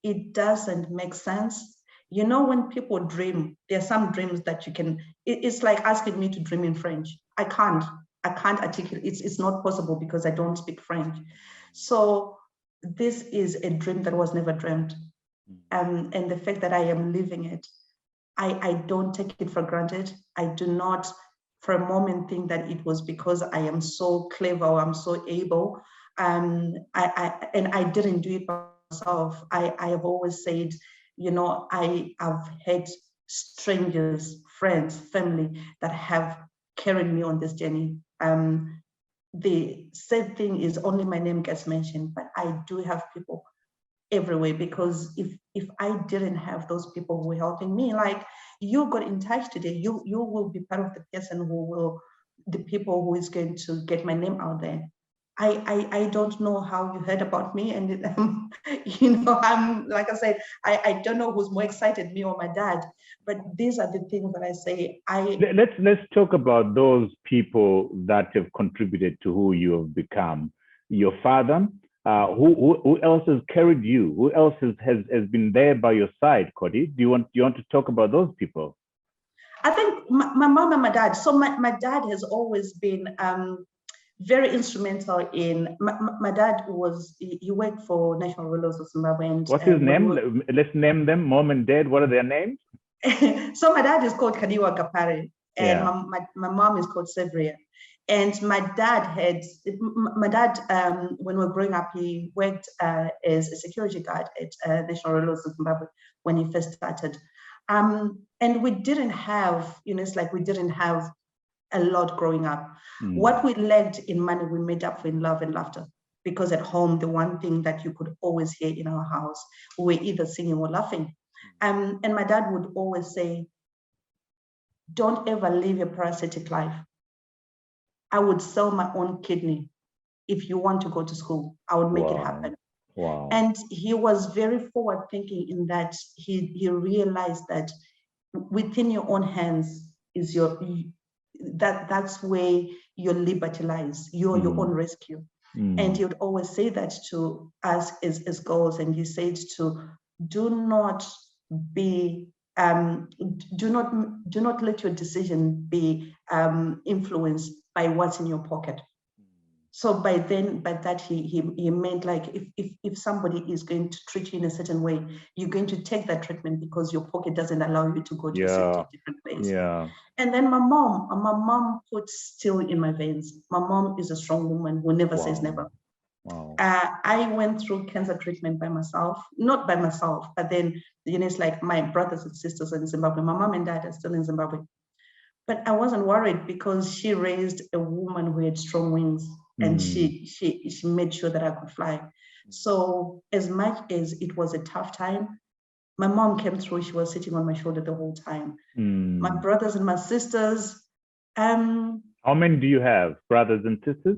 it doesn't make sense. You know, when people dream, there are some dreams that you can, it's like asking me to dream in French. I can't articulate, it's not possible because I don't speak French. So this is a dream that was never dreamt. And the fact that I am living it, I don't take it for granted. I do not for a moment think that it was because I am so clever or I'm so able. I didn't do it by myself. I have always said, you know, I have had strangers, friends, family that have carried me on this journey. The sad thing is only my name gets mentioned, but I do have people everywhere, because if I didn't have those people who were helping me, like you got in touch today, you will be part of the people who is going to get my name out there. I don't know how you heard about me, and you know, I'm like I said, I don't know who's more excited, me or my dad, but these are the things that I say. Let's talk about those people that have contributed to who you have become. Your father. Who else has carried you? Who else has been there by your side, Cody? Do you want to talk about those people? I think my mom and my dad. So my dad has always been very instrumental in. My dad he worked for National Rulers of Zimbabwe. What's his name? Let's name them. Mom and dad. What are their names? So my dad is called Codilia Gapare, and my mom is called Sevria. And my dad, when we were growing up, he worked as a security guard at National Rulers of Zimbabwe when he first started. And we didn't have, you know, it's like we didn't have a lot growing up. What we lacked in money, we made up for in love and laughter. Because at home, the one thing that you could always hear in our house, we were either singing or laughing. And my dad would always say, don't ever live a parasitic life. I would sell my own kidney if you want to go to school. I would make it happen. Wow. And he was very forward thinking in that he realized that within your own hands is that's where your liberty lies. You're your own rescue. And he would always say that to us as girls. And he said to do not let your decision be influenced by what's in your pocket. So by that he meant like if somebody is going to treat you in a certain way, you're going to take that treatment because your pocket doesn't allow you to go to a different place. Yeah. And then my mom puts steel in my veins. My mom is a strong woman who never says never. Wow. I went through cancer treatment by myself, not by myself, but then, you know, it's like my brothers and sisters are in Zimbabwe. My mom and dad are still in Zimbabwe. But I wasn't worried because she raised a woman who had strong wings. and she made sure that I could fly. So as much as it was a tough time, my mom came through. She was sitting on my shoulder the whole time. My brothers and my sisters. How many do you have, brothers and sisters?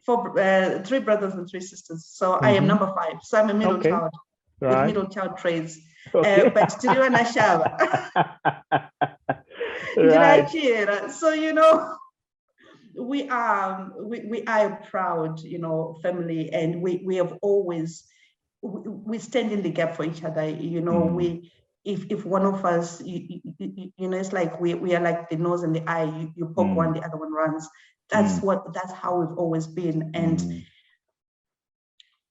3 brothers and 3 sisters. So I am number 5. So I'm a middle child with middle child traits. But still an ashava. So we are a proud family, and we have always we stand in the gap for each other. We if one of us it's like we are like the nose and the eye. You poke one, the other one runs. That's how we've always been, and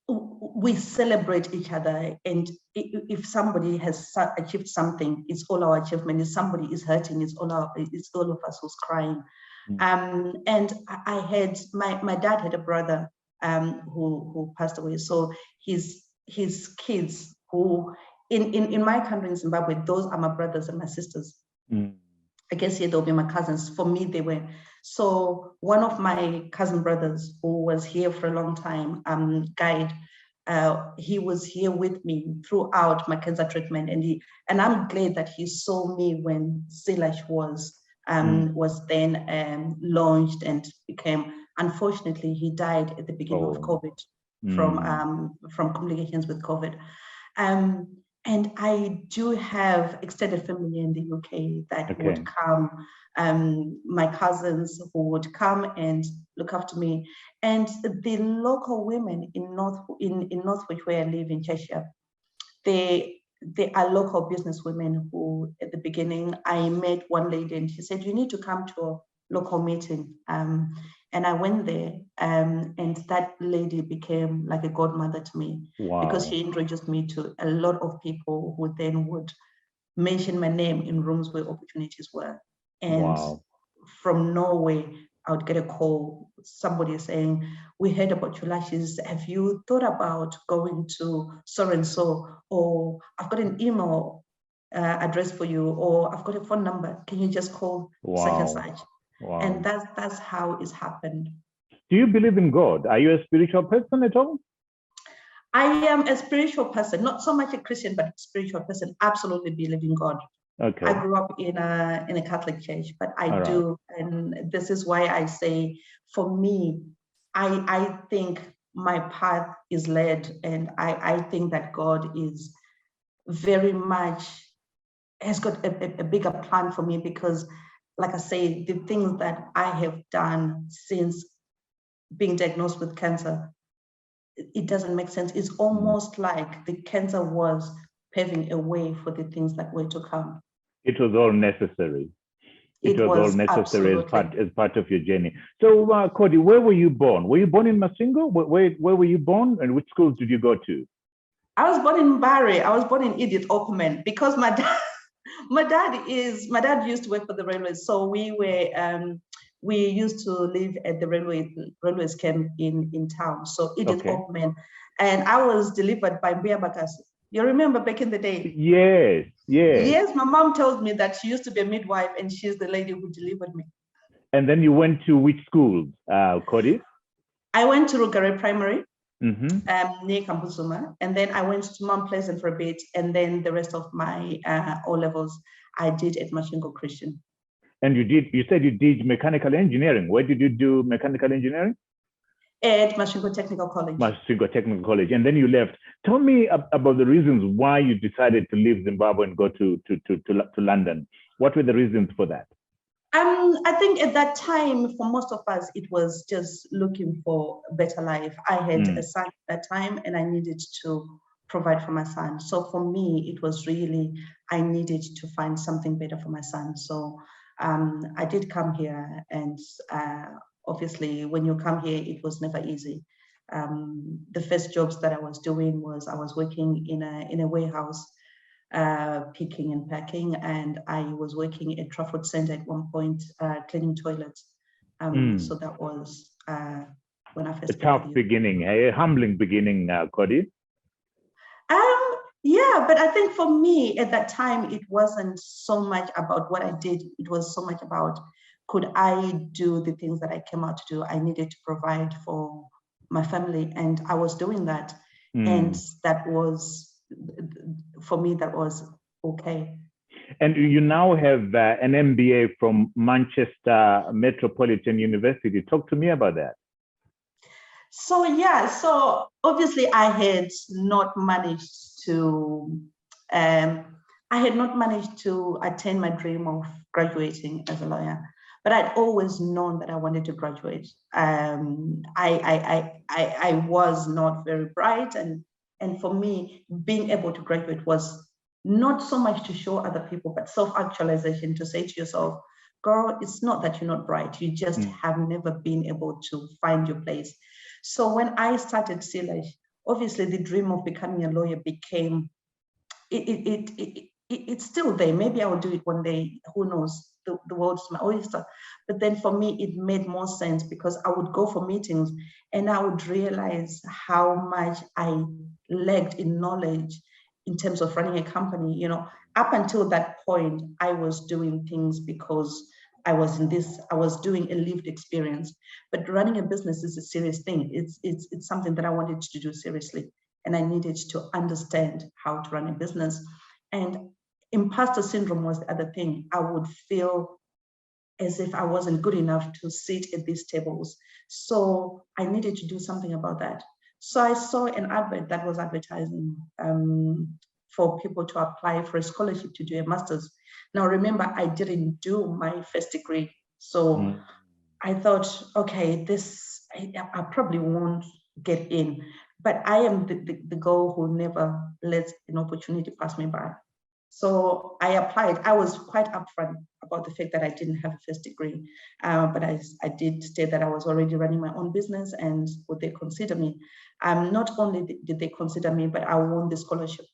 we celebrate each other. And if somebody has achieved something, it's all our achievement. If somebody is hurting, it's all of us who's crying. And I had my dad had a brother who passed away. So his kids, who in my country in Zimbabwe, those are my brothers and my sisters. I guess here they'll be my cousins. For me, they were. So one of my cousin brothers, who was here for a long time, Guide, he was here with me throughout my cancer treatment, and I'm glad that he saw me when C-Lash was then launched and became. Unfortunately, he died at the beginning of COVID from complications with COVID. And I do have extended family in the UK that would come, my cousins who would come and look after me, and the local women in Northwich, where I live in Cheshire, they are local business women who, at the beginning, I met one lady and she said, "You need to come to a local meeting." And I went there, and that lady became like a godmother to me, because she introduced me to a lot of people who then would mention my name in rooms where opportunities were. And from Norway, I would get a call, somebody saying, "We heard about your lashes. Have you thought about going to so-and-so? Or I've got an email address for you, or I've got a phone number. Can you just call such and such?" And that's how it's happened. Do you believe in God? Are you a spiritual person at all? I am a spiritual person, not so much a Christian, but a spiritual person. Absolutely believe in God. I grew up in a Catholic church, but I do, and this is why I say, for me, I think my path is led, and I think that God is very much has got a bigger plan for me, because, like I say, the things that I have done since being diagnosed with cancer, it doesn't make sense. It's almost like the cancer was paving a way for the things that were to come. It was all necessary. It was all necessary as part of your journey. So, Cody, where were you born? Were you born in Masingo? Where were you born, and which schools did you go to? I was born in Bari. I was born in Edith Ockerman, because my dad used to work for the railways. So we used to live at the railways camp in town. So Edith Ockerman, and I was delivered by Mbia Bakasi. You remember back in the day? Yes. Yes, my mom told me that she used to be a midwife, and she's the lady who delivered me. And then you went to which school, Cody? I went to Rugare Primary, near Kampuzuma, and then I went to Mount Pleasant for a bit, and then the rest of my O-levels I did at Mashingo Christian. And you said you did mechanical engineering. Where did you do mechanical engineering? At Mashingo Technical College. Mashingo Technical College, and then you left. Tell me about the reasons why you decided to leave Zimbabwe and go to London. What were the reasons for that? I think at that time, for most of us, it was just looking for a better life. I had a son at that time, and I needed to provide for my son. So for me, it was really, I needed to find something better for my son. So I did come here, and obviously, when you come here, it was never easy. The first jobs that I was doing was I was working in a warehouse, picking and packing, and I was working at Trafford Centre at one point, cleaning toilets. So that was when I first. A tough beginning, a humbling beginning, Cody. Yeah, but I think for me at that time, it wasn't so much about what I did. It was so much about could I do the things that I came out to do? I needed to provide for my family, and I was doing that. And that was, for me, that was okay. And you now have an MBA from Manchester Metropolitan University. Talk to me about that. So yeah, so obviously I had not managed to attain my dream of graduating as a lawyer, but I'd always known that I wanted to graduate. I was not very bright, and for me, being able to graduate was not so much to show other people, but self-actualization, to say to yourself, girl, it's not that you're not bright, you just have never been able to find your place. So when I started C-Lash, obviously the dream of becoming a lawyer became, it's still there. Maybe I will do it one day, who knows, the world's my oyster. But then for me, it made more sense because I would go for meetings and I would realize how much I lacked in knowledge in terms of running a company. You know, up until that point, I was doing things because I was doing a lived experience. But running a business is a serious thing. It's something that I wanted to do seriously, and I needed to understand how to run a business. And imposter syndrome was the other thing. I would feel as if I wasn't good enough to sit at these tables. So I needed to do something about that. So I saw an advert that was advertising for people to apply for a scholarship to do a master's. Now, remember, I didn't do my first degree. So I thought, okay, I probably won't get in, but I am the girl who never lets an opportunity pass me by. So I applied. I was quite upfront about the fact that I didn't have a first degree, but I did state that I was already running my own business, and would they consider me? Not only did they consider me, but I won the scholarship.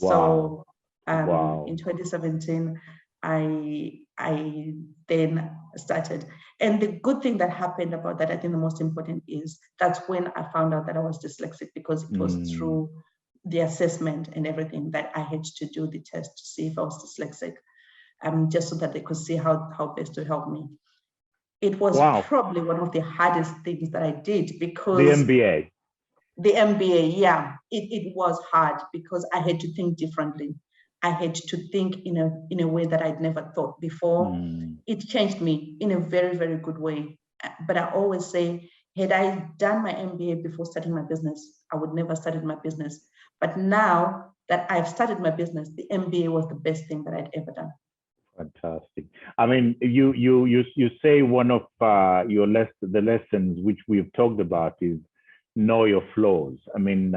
Wow. So in 2017, I then started. And the good thing that happened about that, I think the most important is that's when I found out that I was dyslexic, because it was through the assessment and everything that I had to do the test to see if I was dyslexic, just so that they could see how best to help me. It was probably one of the hardest things that I did, because the MBA, yeah, it was hard because I had to think differently. I had to think in a way that I'd never thought before. It changed me in a very, very good way. But I always say, had I done my MBA before starting my business, I would never started my business. But now that I've started my business, the MBA was the best thing that I'd ever done. Fantastic. I mean, you say one of the lessons which we've talked about is know your flaws. I mean,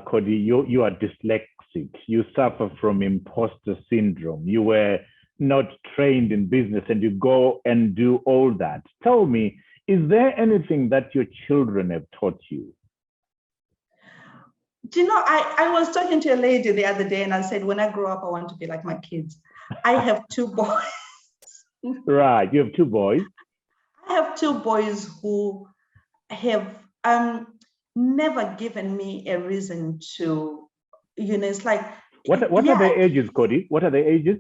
Cody, you are dyslexic. You suffer from imposter syndrome. You were not trained in business, and you go and do all that. Tell me, is there anything that your children have taught you? Do you know, I was talking to a lady the other day, and I said, when I grow up, I want to be like my kids. I have 2 boys. Right, you have 2 boys. I have 2 boys who have never given me a reason to, it's like. What are their ages, Cody? What are their ages?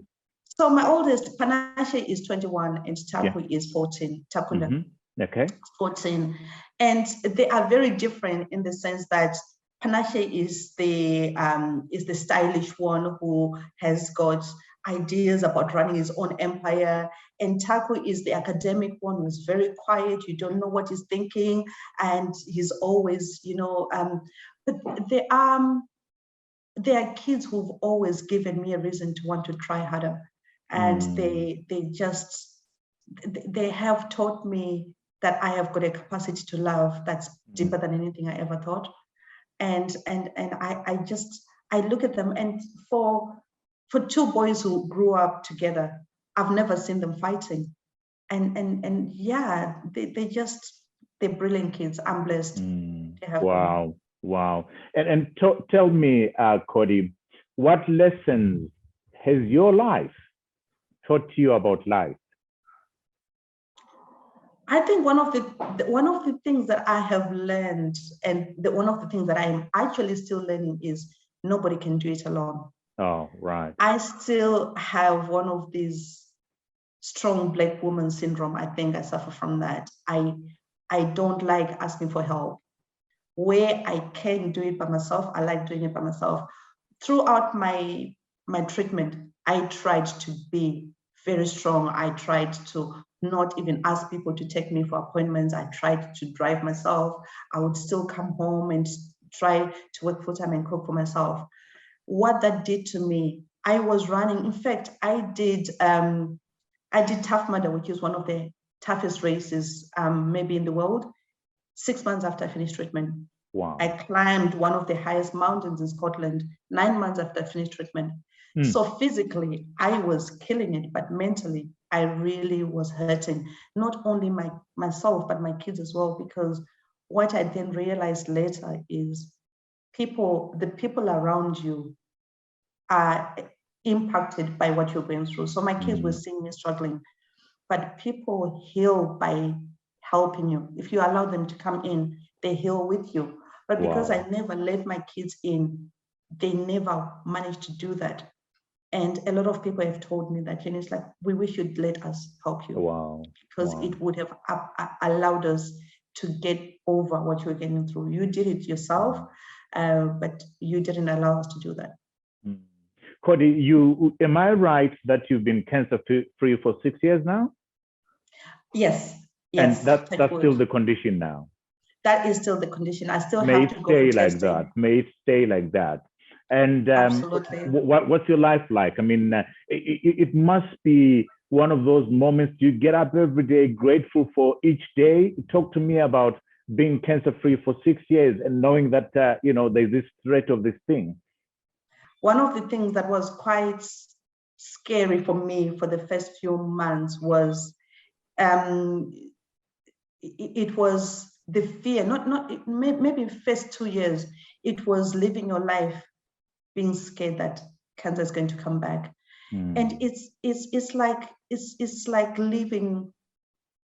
So my oldest, Panache, is 21, and Taku is 14. Takunda. Okay. 14. And they are very different in the sense that Panache is the stylish one who has got ideas about running his own empire, and Taku is the academic one who's very quiet. You don't know what he's thinking, and he's always, but there are kids who've always given me a reason to want to try harder, and they have taught me that I have got a capacity to love that's deeper than anything I ever thought. And I look at them, and for 2 boys who grew up together, I've never seen them fighting. And yeah, they're brilliant kids. I'm blessed. Wow. And tell me, Cody, what lessons has your life taught you about life? I think one of the things that I have learned, and one of the things that I'm actually still learning, is nobody can do it alone. Oh, right. I still have one of these strong Black woman syndrome. I think I suffer from that. I don't like asking for help. Where I can do it by myself, I like doing it by myself. Throughout my treatment, I tried to be very strong. I tried to not even ask people to take me for appointments. I tried to drive myself. I would still come home and try to work full-time and cook for myself. What that did to me, I was running. In fact, I did Tough Mudder, which is one of the toughest races maybe in the world, 6 months after I finished treatment. Wow. I climbed one of the highest mountains in Scotland 9 months after I finished treatment. So physically, I was killing it, but mentally, I really was hurting, not only myself, but my kids as well, because what I then realized later is the people around you are impacted by what you're going through. So my kids were seeing me struggling, but people heal by helping you. If you allow them to come in, they heal with you. But because I never let my kids in, they never managed to do that. And a lot of people have told me that, it's like, we wish you'd let us help you. Because it would have allowed us to get over what you were getting through. You did it yourself, but you didn't allow us to do that. Cody, am I right that you've been cancer-free for 6 years now? Yes. And that's still the condition now? That is still the condition. I still May have to go for testing. May it stay like that. And Absolutely. What's your life like? I mean, it must be one of those moments you get up every day, grateful for each day. Talk to me about being cancer-free for 6 years and knowing that, there's this threat of this thing. One of the things that was quite scary for me for the first few months was, it was the fear, maybe first 2 years, it was living your life being scared that cancer is going to come back. And it's like living,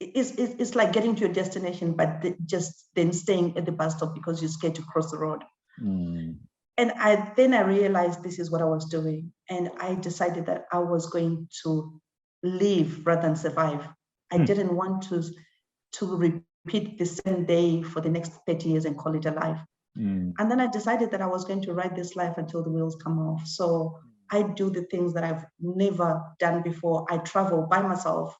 it's like getting to your destination, but just then staying at the bus stop because you're scared to cross the road. And then I realized this is what I was doing. And I decided that I was going to live rather than survive. I didn't want to repeat the same day for the next 30 years and call it a life. And then I decided that I was going to ride this life until the wheels come off. So I do the things that I've never done before. I travel by myself.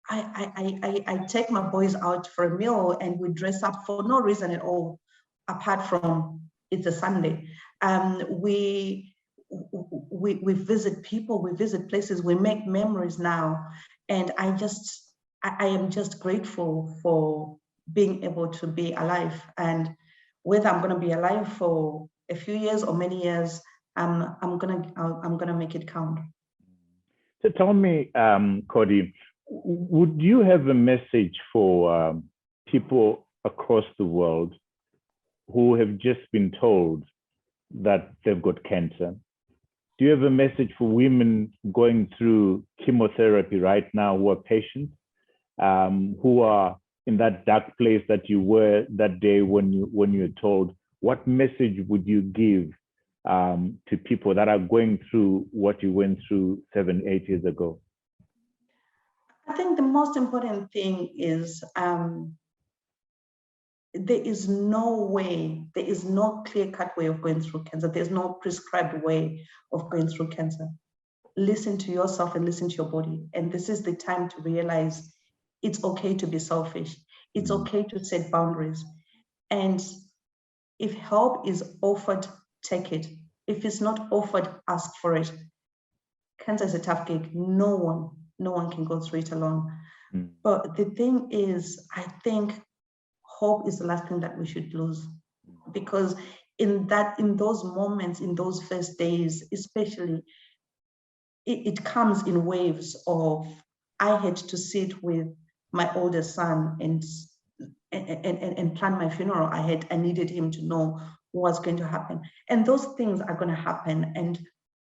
I take my boys out for a meal and we dress up for no reason at all, apart from it's a Sunday. We visit people, we visit places, we make memories now. And I am just grateful for being able to be alive. And whether I'm going to be alive for a few years or many years, I'm gonna make it count. So tell me, Cody, would you have a message for people across the world who have just been told that they've got cancer? Do you have a message for women going through chemotherapy right now who are patients, who are in that dark place that you were that day when you were told? What message would you give to people that are going through what you went through 7-8 years ago? I think the most important thing is there is no clear-cut way of going through cancer. There's no prescribed way of going through cancer. Listen to yourself and listen to your body. And this is the time to realize it's okay to be selfish. It's okay to set boundaries. And if help is offered, take it. If it's not offered, ask for it. Cancer is a tough gig. No one can go through it alone. But the thing is, I think hope is the last thing that we should lose, because in those moments, in those first days, especially, it comes in waves of, I had to sit with my oldest son and plan my funeral. I needed him to know what's going to happen. And those things are going to happen. And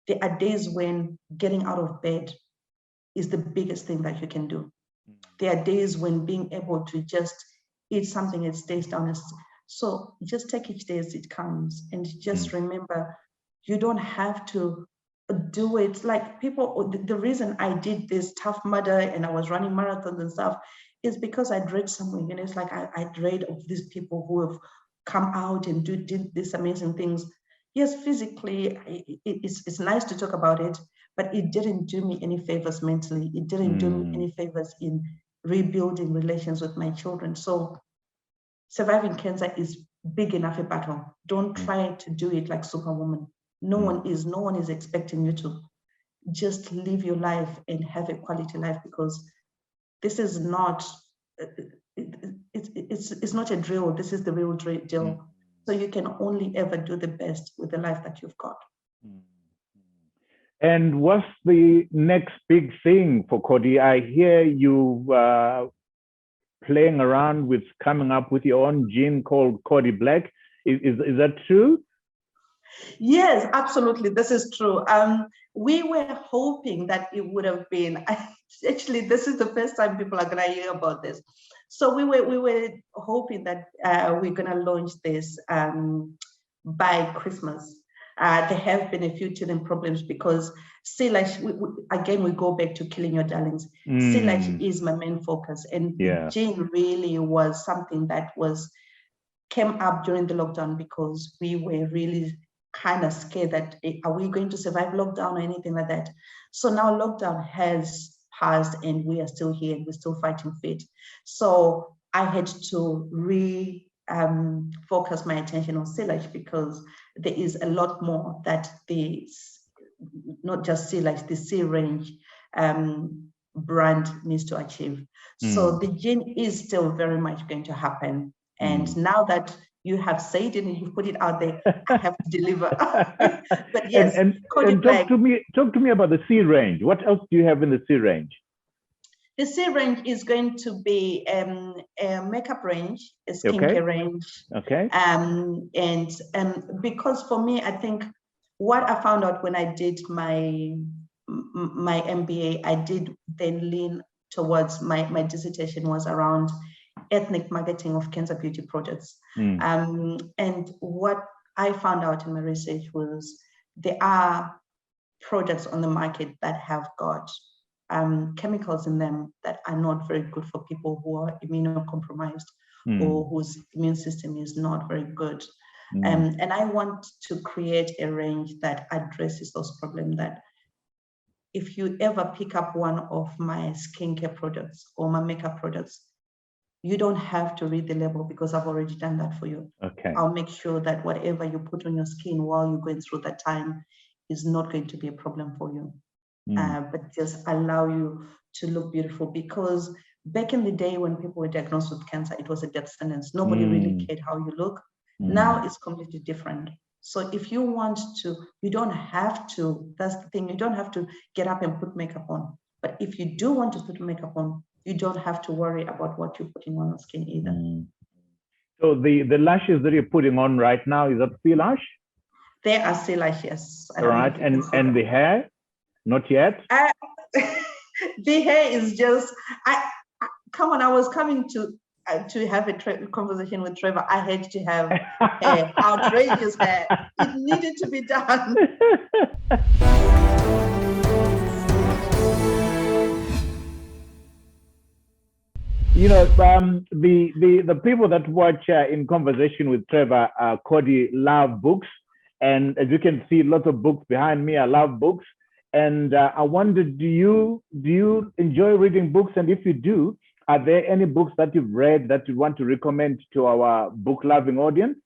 there are days when getting out of bed is the biggest thing that you can do. There are days when being able to just eat something and stays down. So just take each day as it comes, and just remember, you don't have to do it. Like people, the reason I did this Tough Mudder and I was running marathons and stuff is because I'd read somewhere, you know, it's like I'd read of these people who have come out and did these amazing things. Yes, physically, it's nice to talk about it, but it didn't do me any favors mentally. It didn't do me any favors in rebuilding relations with my children. So surviving cancer is big enough a battle. Don't try to do it like Superwoman. No one is expecting you to. Just live your life and have a quality life, because this is not, it's not a drill. This is the real deal. So you can only ever do the best with the life that you've got. And what's the next big thing for Cody? I hear you playing around with coming up with your own gin called Cody Black. Is that true? Yes, absolutely. This is true. We were hoping that it would have been, actually, this is the first time people are going to hear about this. So we were hoping that we're going to launch this by Christmas. There have been a few teething problems because C-Lash, again, we go back to killing your darlings. C-Lash is my main focus. And gin really was something that came up during the lockdown, because we were really kind of scared that, are we going to survive lockdown or anything like that? So now lockdown has passed and we are still here and we're still fighting fit. So I had to focus my attention on C-Lash, because there is a lot more that not just C-Lash, the C range brand needs to achieve. So the gin is still very much going to happen. And now that you have said it and you've put it out there, I have to deliver. But yes, and talk to me about the C range. What else do you have in the C range? The C range is going to be a makeup range, a skincare range. Okay. And because for me, I think what I found out when I did my MBA, I did then lean towards my dissertation was around ethnic marketing of cancer beauty products. And what I found out in my research was there are products on the market that have got chemicals in them that are not very good for people who are immunocompromised or whose immune system is not very good. And I want to create a range that addresses those problems, that if you ever pick up one of my skincare products or my makeup products, you don't have to read the label, because I've already done that for you. Okay. I'll make sure that whatever you put on your skin while you're going through that time is not going to be a problem for you. But just allow you to look beautiful, because back in the day when people were diagnosed with cancer, it was a death sentence. Nobody really cared how you look. Now it's completely different. So if you want to, you don't have to, that's the thing, you don't have to get up and put makeup on. But if you do want to put makeup on, you don't have to worry about what you're putting on your skin either. So the lashes that you're putting on right now, is that C-Lash? They are C-Lash, yes. All right, and the hair? Not yet? The hair is just, come on, I was coming to have a conversation with Trevor. I had to have outrageous hair. It needed to be done. You know, the people that watch In Conversation with Trevor, Cody, love books. And as you can see, lots of books behind me. I love books. And I wonder, do you enjoy reading books? And if you do, are there any books that you've read that you want to recommend to our book-loving audience?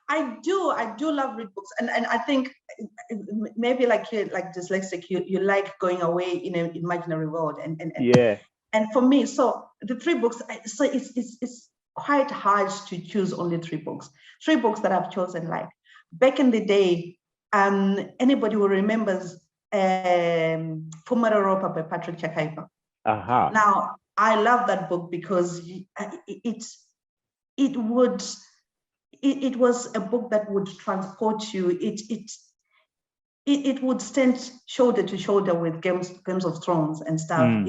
I do love read books, and I think maybe like dyslexic, you like going away in an imaginary world, and yeah. And for me, so the 3 books, so it's quite hard to choose only 3 books. 3 books that I've chosen, like back in the day, anybody who remembers Mr Rocca by Patrick Chakaipa. Now, I love that book because it was a book that would transport you. It would stand shoulder to shoulder with Games of Thrones and stuff.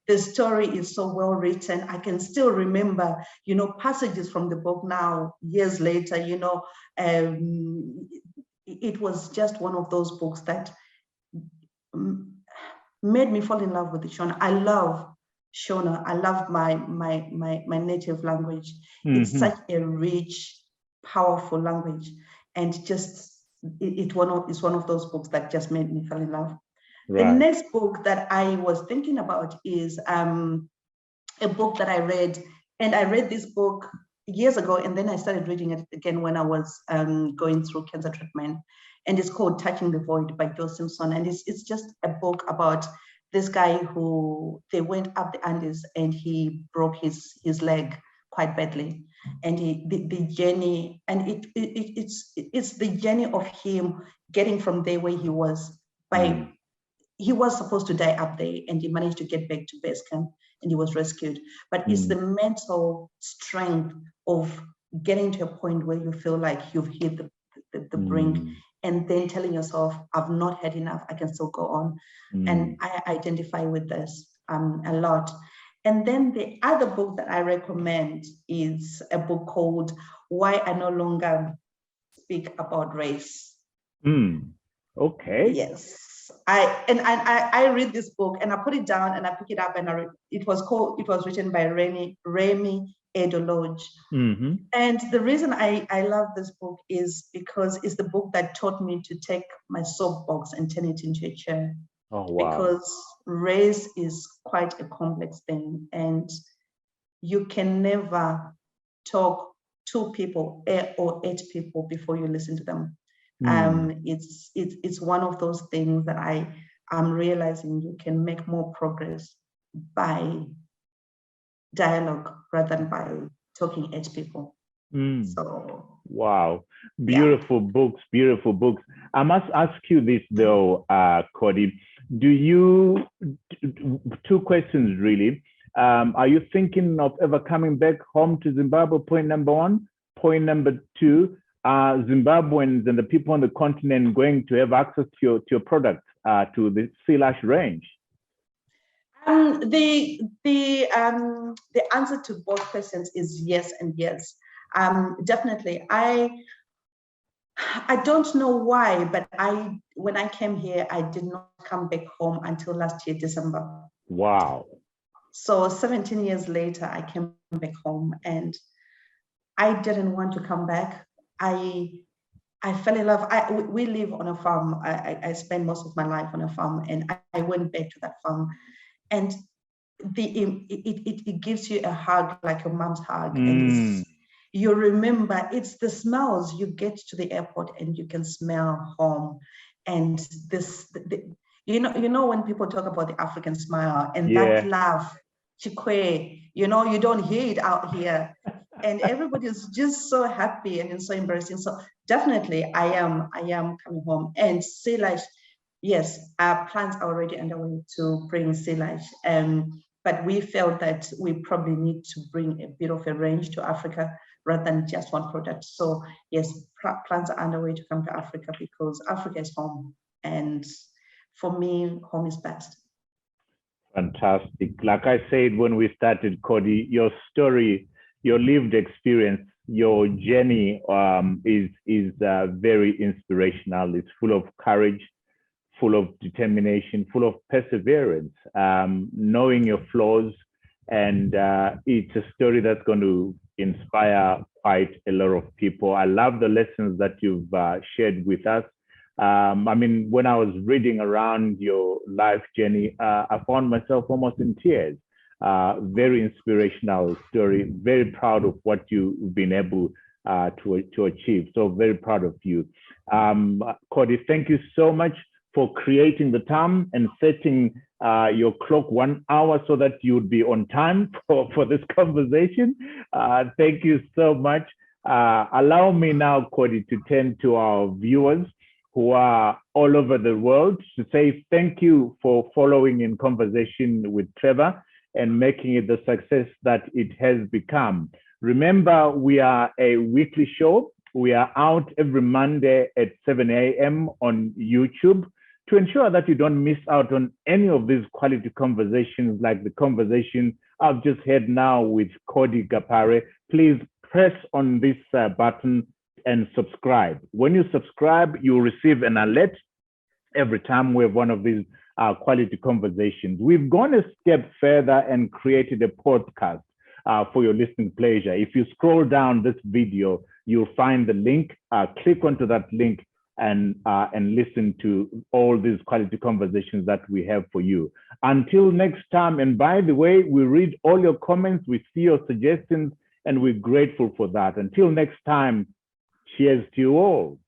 The story is so well written. I can still remember, passages from the book now, years later, it was just one of those books that made me fall in love with the Shona. I love Shona. I love my native language. It's such a rich, powerful language, and just it's one of those books that just made me fall in love. Right. The next book that I was thinking about is a book that I read, and I read this book years ago, and then I started reading it again when I was going through cancer treatment, and it's called Touching the Void by Joe Simpson, and it's just a book about this guy who they went up the Andes and he broke his leg quite badly, and the journey, and it's the journey of him getting from there where he was by he was supposed to die up there, and he managed to get back to base camp, and he was rescued. But it's the mental strength of getting to a point where you feel like you've hit the brink, and then telling yourself, I've not had enough, I can still go on. And I identify with this a lot. And then the other book that I recommend is a book called Why I No Longer Speak About Race. Okay. Yes. I read this book, and I put it down, and I pick it up, and it was written by Remy Eddo-Lodge. And the reason I love this book is because it's the book that taught me to take my soapbox and turn it into a chair. Oh, wow. Because race is quite a complex thing, and you can never talk to people or at people before you listen to them. It's one of those things that I'm realizing you can make more progress by dialogue rather than by talking at people. So wow, beautiful books, beautiful books. I must ask you this though, Cody. Do you, two questions really. Are you thinking of ever coming back home to Zimbabwe? Point number one. Point number two, are Zimbabweans and the people on the continent going to have access to your products, to the C-Lash range? The answer to both questions is yes and yes. Definitely. I don't know why, but when I came here, I did not come back home until last year, December. Wow. So 17 years later, I came back home, and I didn't want to come back. I fell in love. We live on a farm. I spent most of my life on a farm, and I went back to that farm, and it gives you a hug, like a mom's hug, and you remember it's the smells. You get to the airport and you can smell home, and you know when people talk about the African smile and that laugh, chikwe, you don't hear it out here. And everybody is just so happy and so embarrassing. So definitely I am coming home. And C-Lash, yes, our plans are already underway to bring C-Lash. But we felt that we probably need to bring a bit of a range to Africa rather than just one product. So yes, plans are underway to come to Africa, because Africa is home. And for me, home is best. Fantastic. Like I said when we started, Cody, your story, your lived experience, your journey is very inspirational. It's full of courage, full of determination, full of perseverance, knowing your flaws. And it's a story that's going to inspire quite a lot of people. I love the lessons that you've shared with us. I mean, when I was reading around your life journey, I found myself almost in tears. Very inspirational story. Very proud of what you've been able to achieve. So very proud of you. Cody, thank you so much for creating the time and setting your clock 1 hour so that you would be on time for this conversation. Thank you so much. Allow me now, Cody, to turn to our viewers who are all over the world to say thank you for following In Conversation with Trevor and making it the success that it has become. Remember, we are a weekly show. We are out every Monday at 7 a.m. on YouTube. To ensure that you don't miss out on any of these quality conversations like the conversation I've just had now with Codilia Gapare, please press on this button and subscribe. When you subscribe, you'll receive an alert every time we have one of these quality conversations. We've gone a step further and created a podcast for your listening pleasure. If you scroll down this video, you'll find the link. Click onto that link and listen to all these quality conversations that we have for you. Until next time, and by the way, we read all your comments, we see your suggestions, and we're grateful for that. Until next time, cheers to you all.